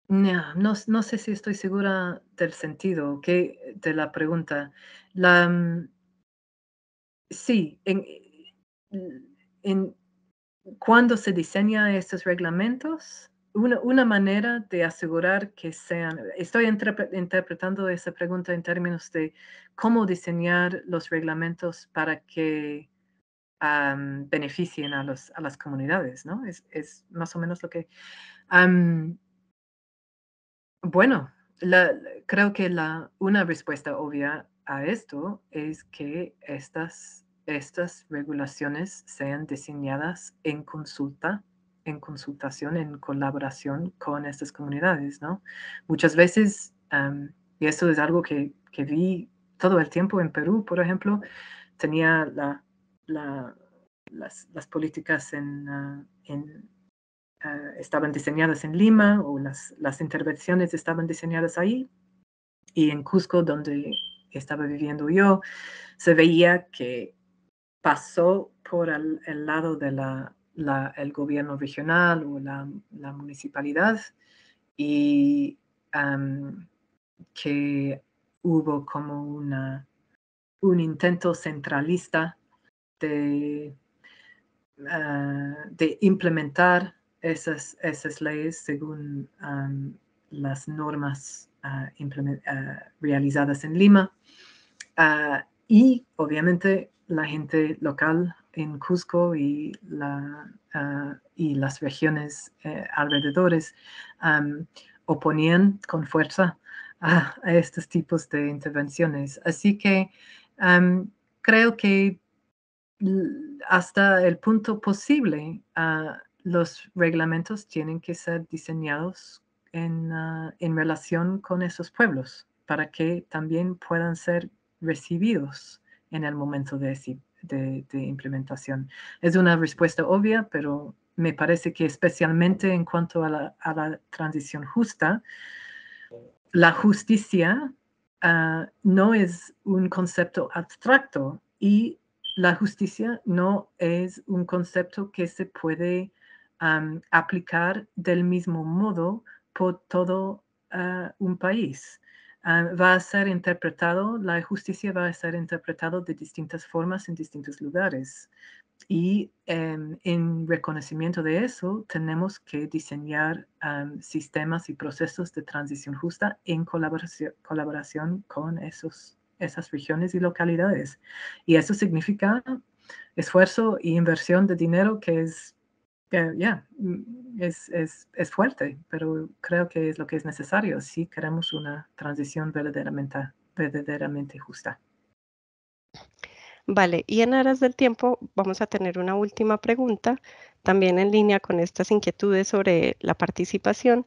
no sé si estoy segura del sentido de la pregunta. Sí, cuando se diseñan estos reglamentos, una manera de asegurar que sean, estoy interpretando esa pregunta en términos de cómo diseñar los reglamentos para que beneficien a las comunidades, ¿no? Es más o menos lo que... bueno, creo que una respuesta obvia a esto es que estas regulaciones sean diseñadas en consultación, en colaboración con estas comunidades, ¿no? Muchas veces, y esto es algo que vi todo el tiempo en Perú, por ejemplo, tenía las políticas estaban diseñadas en Lima, o las intervenciones estaban diseñadas ahí, y en Cusco, donde estaba viviendo yo, se veía que pasó por el lado de el gobierno regional o la municipalidad, y que hubo como un intento centralista de implementar esas leyes según las normas realizadas en Lima. Y obviamente la gente local en Cusco y las regiones alrededores oponían con fuerza a estos tipos de intervenciones. Así que creo que hasta el punto posible, los reglamentos tienen que ser diseñados en relación con esos pueblos para que también puedan ser recibidos en el momento de implementación. Es una respuesta obvia, pero me parece que especialmente en cuanto a la transición justa, la justicia no es un concepto abstracto y la justicia no es un concepto que se puede aplicar del mismo modo por todo un país. Va a ser interpretado, la justicia va a ser interpretado de distintas formas en distintos lugares. Y en reconocimiento de eso, tenemos que diseñar sistemas y procesos de transición justa en colaboración con esas regiones y localidades. Y eso significa esfuerzo y inversión de dinero que es fuerte, pero creo que es lo que es necesario si queremos una transición verdaderamente justa. Vale, y en aras del tiempo vamos a tener una última pregunta, también en línea con estas inquietudes sobre la participación.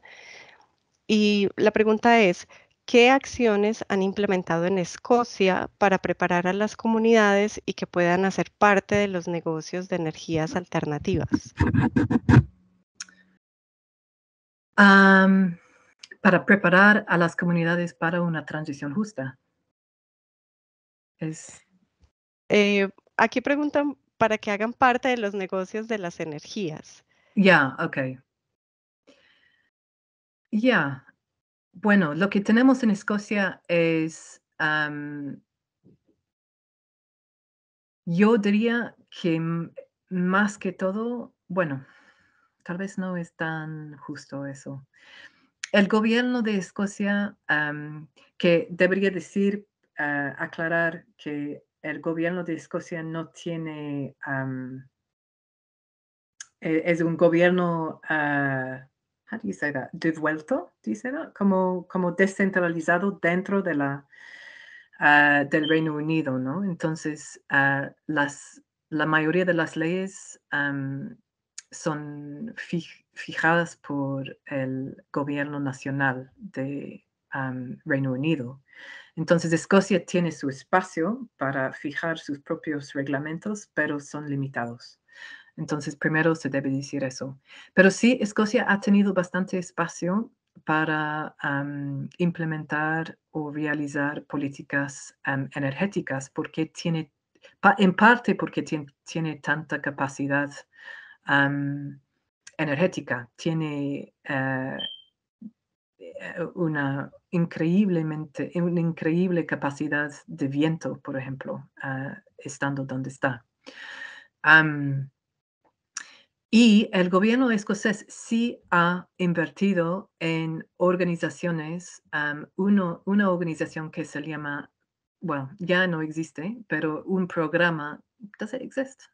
Y la pregunta es, ¿qué acciones han implementado en Escocia para preparar a las comunidades y que puedan hacer parte de los negocios de energías alternativas? Para preparar a las comunidades para una transición justa. Aquí preguntan para que hagan parte de los negocios de las energías. Ok. Bueno, lo que tenemos en Escocia es, yo diría que más que todo, bueno, tal vez no es tan justo eso. El gobierno de Escocia, que debería decir, aclarar que el gobierno de Escocia no tiene, es un gobierno, how do you say that? Devuelto, dice, ¿no? Como descentralizado dentro de del Reino Unido, ¿no? Entonces, la mayoría de las leyes son fijadas por el gobierno nacional de Reino Unido. Entonces, Escocia tiene su espacio para fijar sus propios reglamentos, pero son limitados. Entonces, primero se debe decir eso. Pero sí, Escocia ha tenido bastante espacio para implementar o realizar políticas energéticas, porque en parte porque tiene tanta capacidad energética, tiene una increíble capacidad de viento, por ejemplo, estando donde está. Y el gobierno escocés sí ha invertido en organizaciones, una organización que se llama, bueno, ya no existe, pero un programa, does it exist?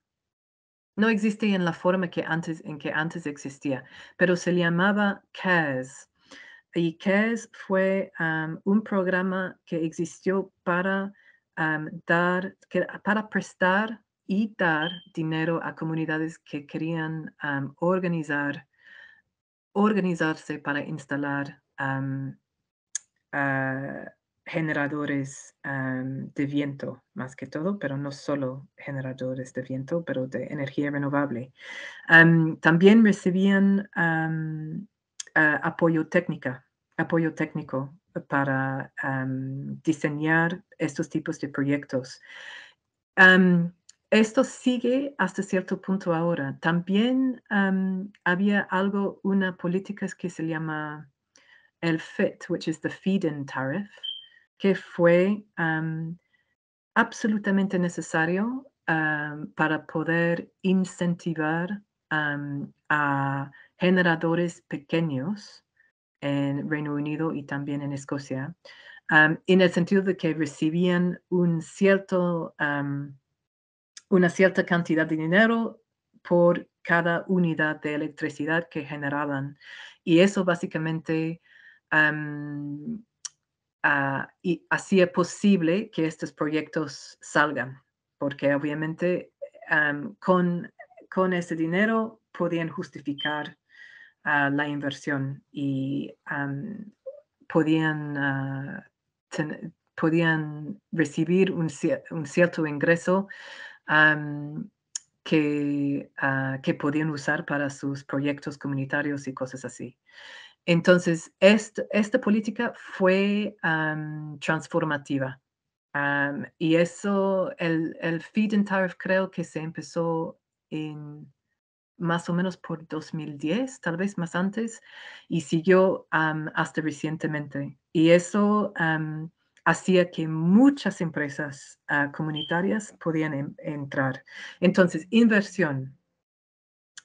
No existe en la forma en que antes existía, pero se llamaba CARES. Y CARES fue un programa que existió para para prestar y dar dinero a comunidades que querían organizarse para instalar generadores de viento, más que todo, pero no solo generadores de viento, pero de energía renovable. También recibían apoyo técnico para diseñar estos tipos de proyectos. Esto sigue hasta cierto punto ahora. También había una política que se llama el FIT, which is the feed-in tariff, que fue absolutamente necesario para poder incentivar a generadores pequeños en Reino Unido y también en Escocia, en el sentido de que recibían una cierta cantidad de dinero por cada unidad de electricidad que generaban. Y eso básicamente y hacía posible que estos proyectos salgan, porque obviamente con ese dinero podían justificar la inversión y podían recibir un cierto ingreso que podían usar para sus proyectos comunitarios y cosas así. Entonces, esta política fue transformativa. Y eso, el feed-in tariff creo que se empezó en más o menos por 2010, tal vez más antes, y siguió hasta recientemente. Y eso hacía que muchas empresas comunitarias podían entrar. Entonces, inversión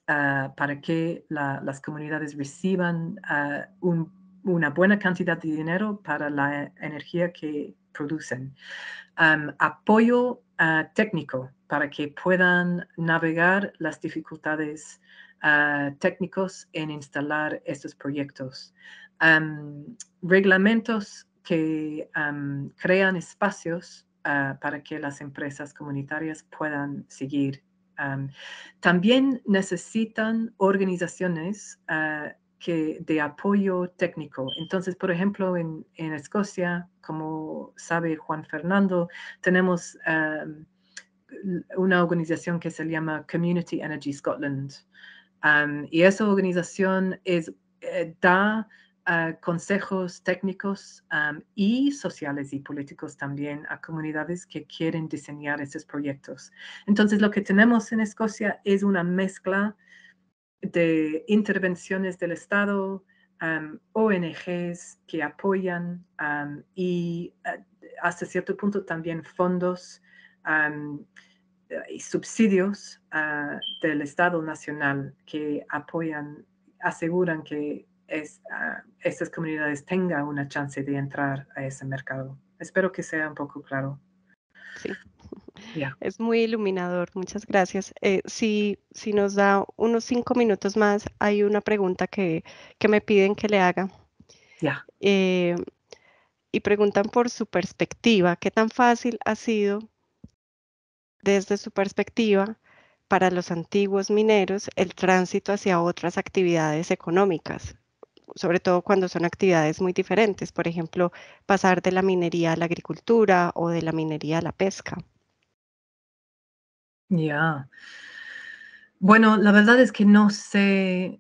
para que las comunidades reciban una buena cantidad de dinero para la energía que producen. Apoyo técnico para que puedan navegar las dificultades técnicos en instalar estos proyectos. Reglamentos que crean espacios para que las empresas comunitarias puedan seguir. También necesitan organizaciones de apoyo técnico. Entonces, por ejemplo, en Escocia, como sabe Juan Fernando, tenemos una organización que se llama Community Energy Scotland. Y esa organización da consejos técnicos y sociales y políticos también a comunidades que quieren diseñar estos proyectos. Entonces, lo que tenemos en Escocia es una mezcla de intervenciones del Estado, ONGs que apoyan y hasta cierto punto también fondos y subsidios del Estado nacional que apoyan, aseguran que estas comunidades tengan una chance de entrar a ese mercado. Espero que sea un poco claro. Sí. Yeah. Es muy iluminador, muchas gracias. Si nos da unos 5 minutos más, hay una pregunta que me piden que le haga. Yeah. Y preguntan por su perspectiva, ¿qué tan fácil ha sido desde su perspectiva para los antiguos mineros el tránsito hacia otras actividades económicas? Sobre todo cuando son actividades muy diferentes, por ejemplo, pasar de la minería a la agricultura o de la minería a la pesca. Ya. Bueno, la verdad es que no sé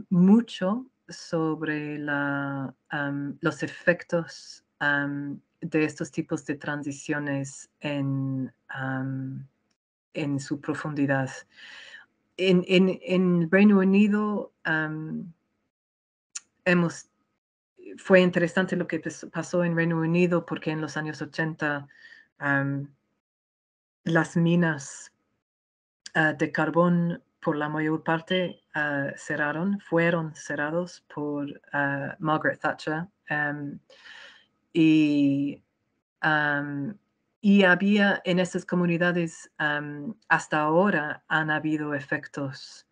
mucho sobre los efectos de estos tipos de transiciones en su profundidad. En Reino Unido fue interesante lo que pasó en Reino Unido porque en los años 80 las minas de carbón por la mayor parte fueron cerrados por Margaret Thatcher y había en esas comunidades hasta ahora han habido efectos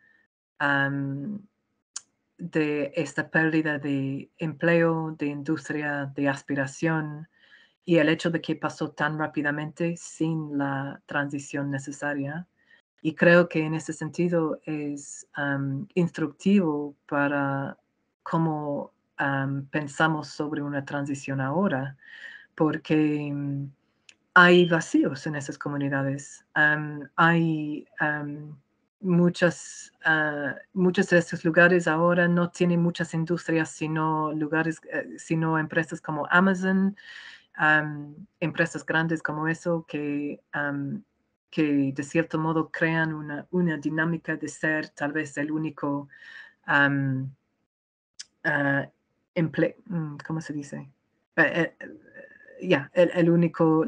de esta pérdida de empleo, de industria, de aspiración y el hecho de que pasó tan rápidamente sin la transición necesaria. Y creo que en ese sentido es instructivo para cómo pensamos sobre una transición ahora, porque hay vacíos en esas comunidades. Hay muchos de estos lugares ahora no tienen muchas industrias, sino empresas como Amazon, empresas grandes como eso que de cierto modo crean una dinámica de ser tal vez el único ¿cómo se dice? El único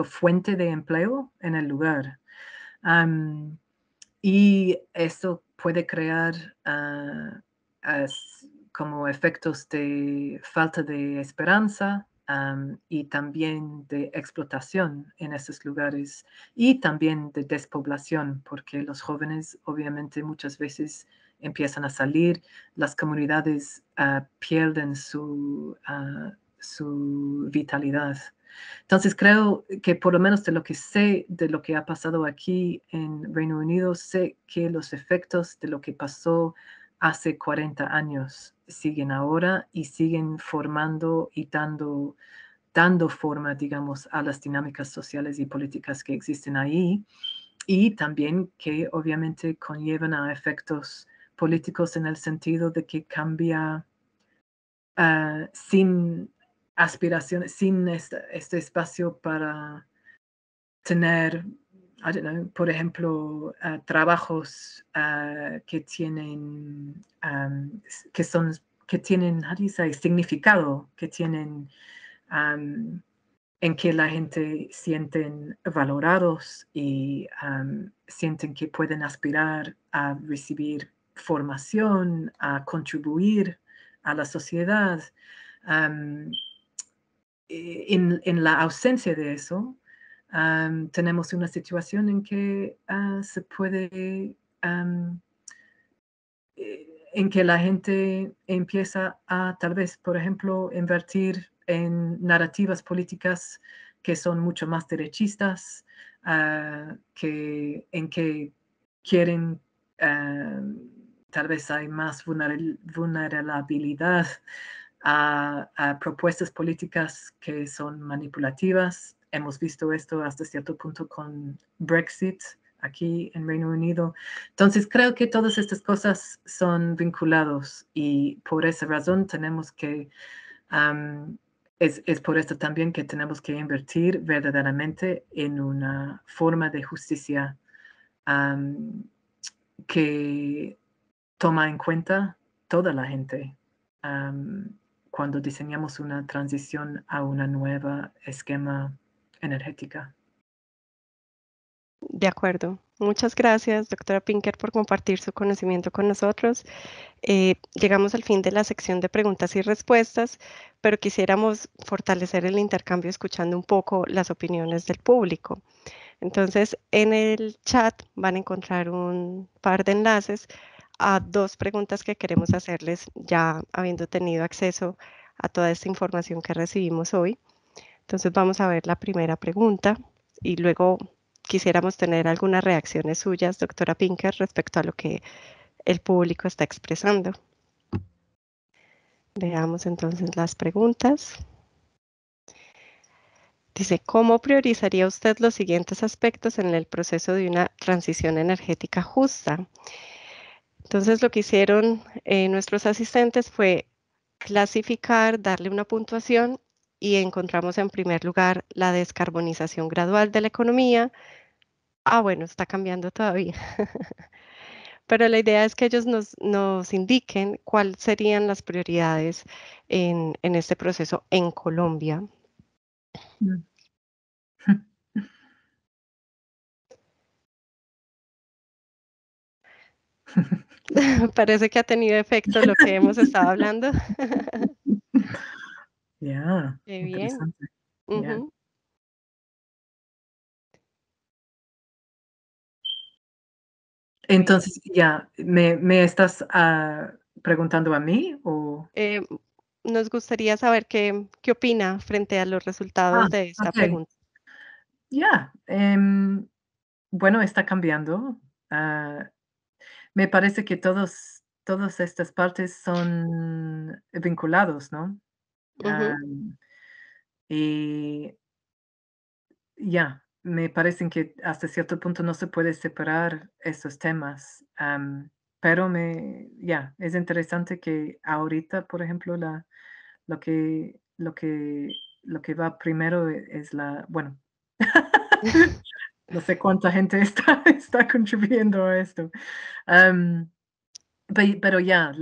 fuente de empleo en el lugar. Y eso puede crear como efectos de falta de esperanza y también de explotación en esos lugares y también de despoblación, porque los jóvenes obviamente muchas veces empiezan a salir, las comunidades pierden su vitalidad. Entonces creo que por lo menos de lo que sé de lo que ha pasado aquí en Reino Unido, sé que los efectos de lo que pasó hace 40 años siguen ahora y siguen formando y dando forma, digamos, a las dinámicas sociales y políticas que existen ahí y también que obviamente conllevan a efectos políticos en el sentido de que cambia sin aspiraciones, sin este espacio para tener, I don't know, por ejemplo, trabajos que tienen, que tienen, how do you say, significado, que tienen, en que la gente sienten valorados y sienten que pueden aspirar a recibir formación, a contribuir a la sociedad. En la ausencia de eso, tenemos una situación en que se puede, en que la gente empieza a tal vez, por ejemplo, invertir en narrativas políticas que son mucho más derechistas, en que quieren, tal vez hay más vulnerabilidad a propuestas políticas que son manipulativas. Hemos visto esto hasta cierto punto con Brexit aquí en Reino Unido. Entonces creo que todas estas cosas son vinculados y por esa razón tenemos que, es por esto también que tenemos que invertir verdaderamente en una forma de justicia que toma en cuenta toda la gente cuando diseñamos una transición a una nueva esquema energética. De acuerdo. Muchas gracias, doctora Pinker, por compartir su conocimiento con nosotros. Llegamos al fin de la sección de preguntas y respuestas, pero quisiéramos fortalecer el intercambio escuchando un poco las opiniones del público. Entonces, en el chat van a encontrar un par de enlaces a 2 preguntas que queremos hacerles ya habiendo tenido acceso a toda esta información que recibimos hoy. Entonces, vamos a ver la primera pregunta y luego quisiéramos tener algunas reacciones suyas, doctora Pinker, respecto a lo que el público está expresando. Veamos entonces las preguntas. Dice, ¿cómo priorizaría usted los siguientes aspectos en el proceso de una transición energética justa? Entonces, lo que hicieron nuestros asistentes fue clasificar, darle una puntuación y encontramos en primer lugar la descarbonización gradual de la economía. Bueno, está cambiando todavía. Pero la idea es que ellos nos indiquen cuáles serían las prioridades en este proceso en Colombia. Parece que ha tenido efecto lo que hemos estado hablando. Ya, Qué bien. interesante. Yeah. Entonces, ya, ¿me estás preguntando a mí o? Nos gustaría saber qué opina frente a los resultados de esta Okay. pregunta. Ya, bueno, está cambiando. Me parece que todas estas partes son vinculados, ¿no? Y ya, me parecen que hasta cierto punto no se puede separar estos temas, pero es interesante que ahorita, por ejemplo, lo que lo que lo que va primero es bueno, no sé cuánta gente está contribuyendo a esto. Pero ya,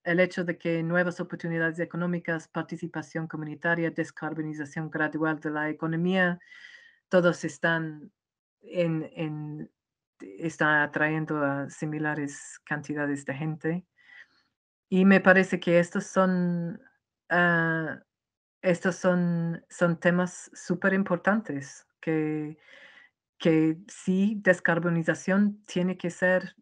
el hecho de que nuevas oportunidades económicas, participación comunitaria, descarbonización gradual de la economía, todos están está atrayendo a similares cantidades de gente. Y me parece que ah, son temas súper importantes que sí, descarbonización tiene que ser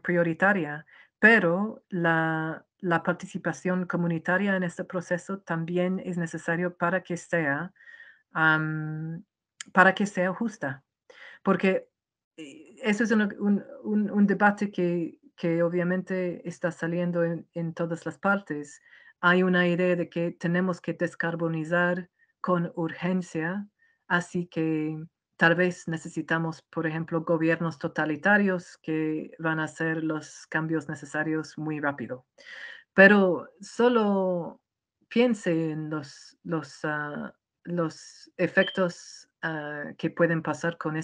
prioritaria, pero la participación comunitaria en este proceso también es necesario am, para que sea justa. Porque eso es un debate que obviamente está saliendo en todas las partes. Hay una idea de que tenemos que descarbonizar con urgencia, así que tal vez necesitamos, por ejemplo, gobiernos totalitarios que van a hacer los cambios necesarios muy rápido. Pero solo piense en los efectos que pueden pasar con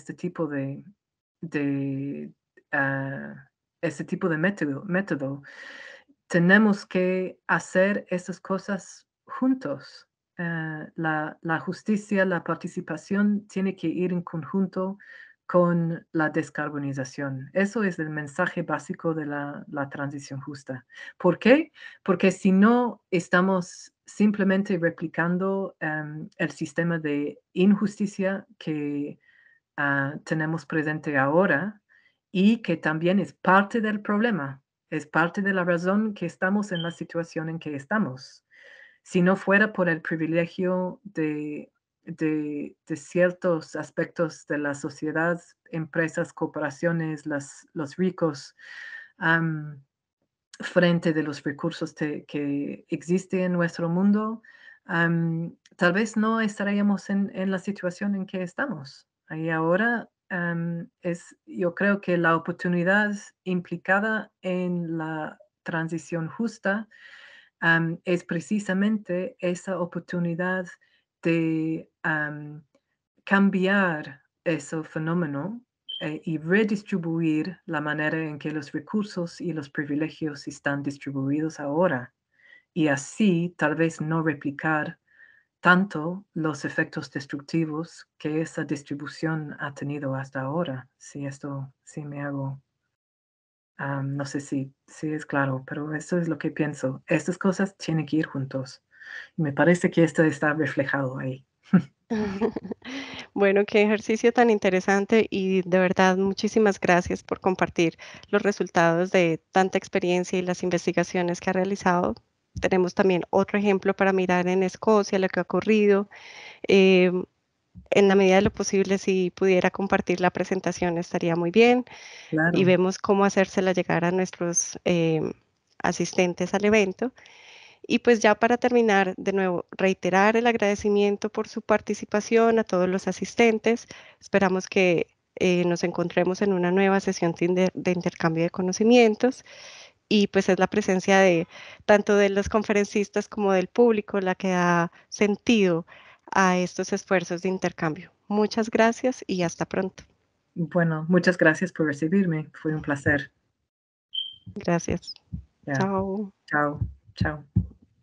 de, ah, este tipo de método. Tenemos que hacer esas cosas juntos. La justicia, la participación tiene que ir en conjunto con la descarbonización. Eso es el mensaje básico de la transición justa. ¿Por qué? Porque si no, estamos simplemente replicando el sistema de injusticia que tenemos presente ahora y que también es parte del problema, es parte de la razón que estamos en la situación en que estamos. Si no fuera por el privilegio de ciertos aspectos de la sociedad, empresas, corporaciones, los ricos, frente de los recursos que existen en nuestro mundo, tal vez no estaríamos en la situación en que estamos. Y ahora yo creo que la oportunidad implicada en la transición justa es precisamente esa oportunidad de cambiar ese fenómeno y redistribuir la manera en que los recursos y los privilegios están distribuidos ahora. Y así tal vez no replicar tanto los efectos destructivos que esa distribución ha tenido hasta ahora. Si esto, sí me hago, no sé si es claro, pero eso es lo que pienso. Estas cosas tienen que ir juntos. Y me parece que esto está reflejado ahí. Bueno, qué ejercicio tan interesante y de verdad muchísimas gracias por compartir los resultados de tanta experiencia y las investigaciones que ha realizado. Tenemos también otro ejemplo para mirar en Escocia, lo que ha ocurrido. En la medida de lo posible, si pudiera compartir la presentación, estaría muy bien. Claro. Y vemos cómo hacérsela llegar a nuestros asistentes al evento. Y pues ya para terminar, de nuevo, reiterar el agradecimiento por su participación a todos los asistentes. Esperamos que nos encontremos en una nueva sesión de intercambio de conocimientos y pues es la presencia de tanto de los conferencistas como del público la que da sentido a estos esfuerzos de intercambio. Muchas gracias y hasta pronto. Bueno, muchas gracias por recibirme. Fue un placer. Gracias. Ya. Chao. Chao. Chao.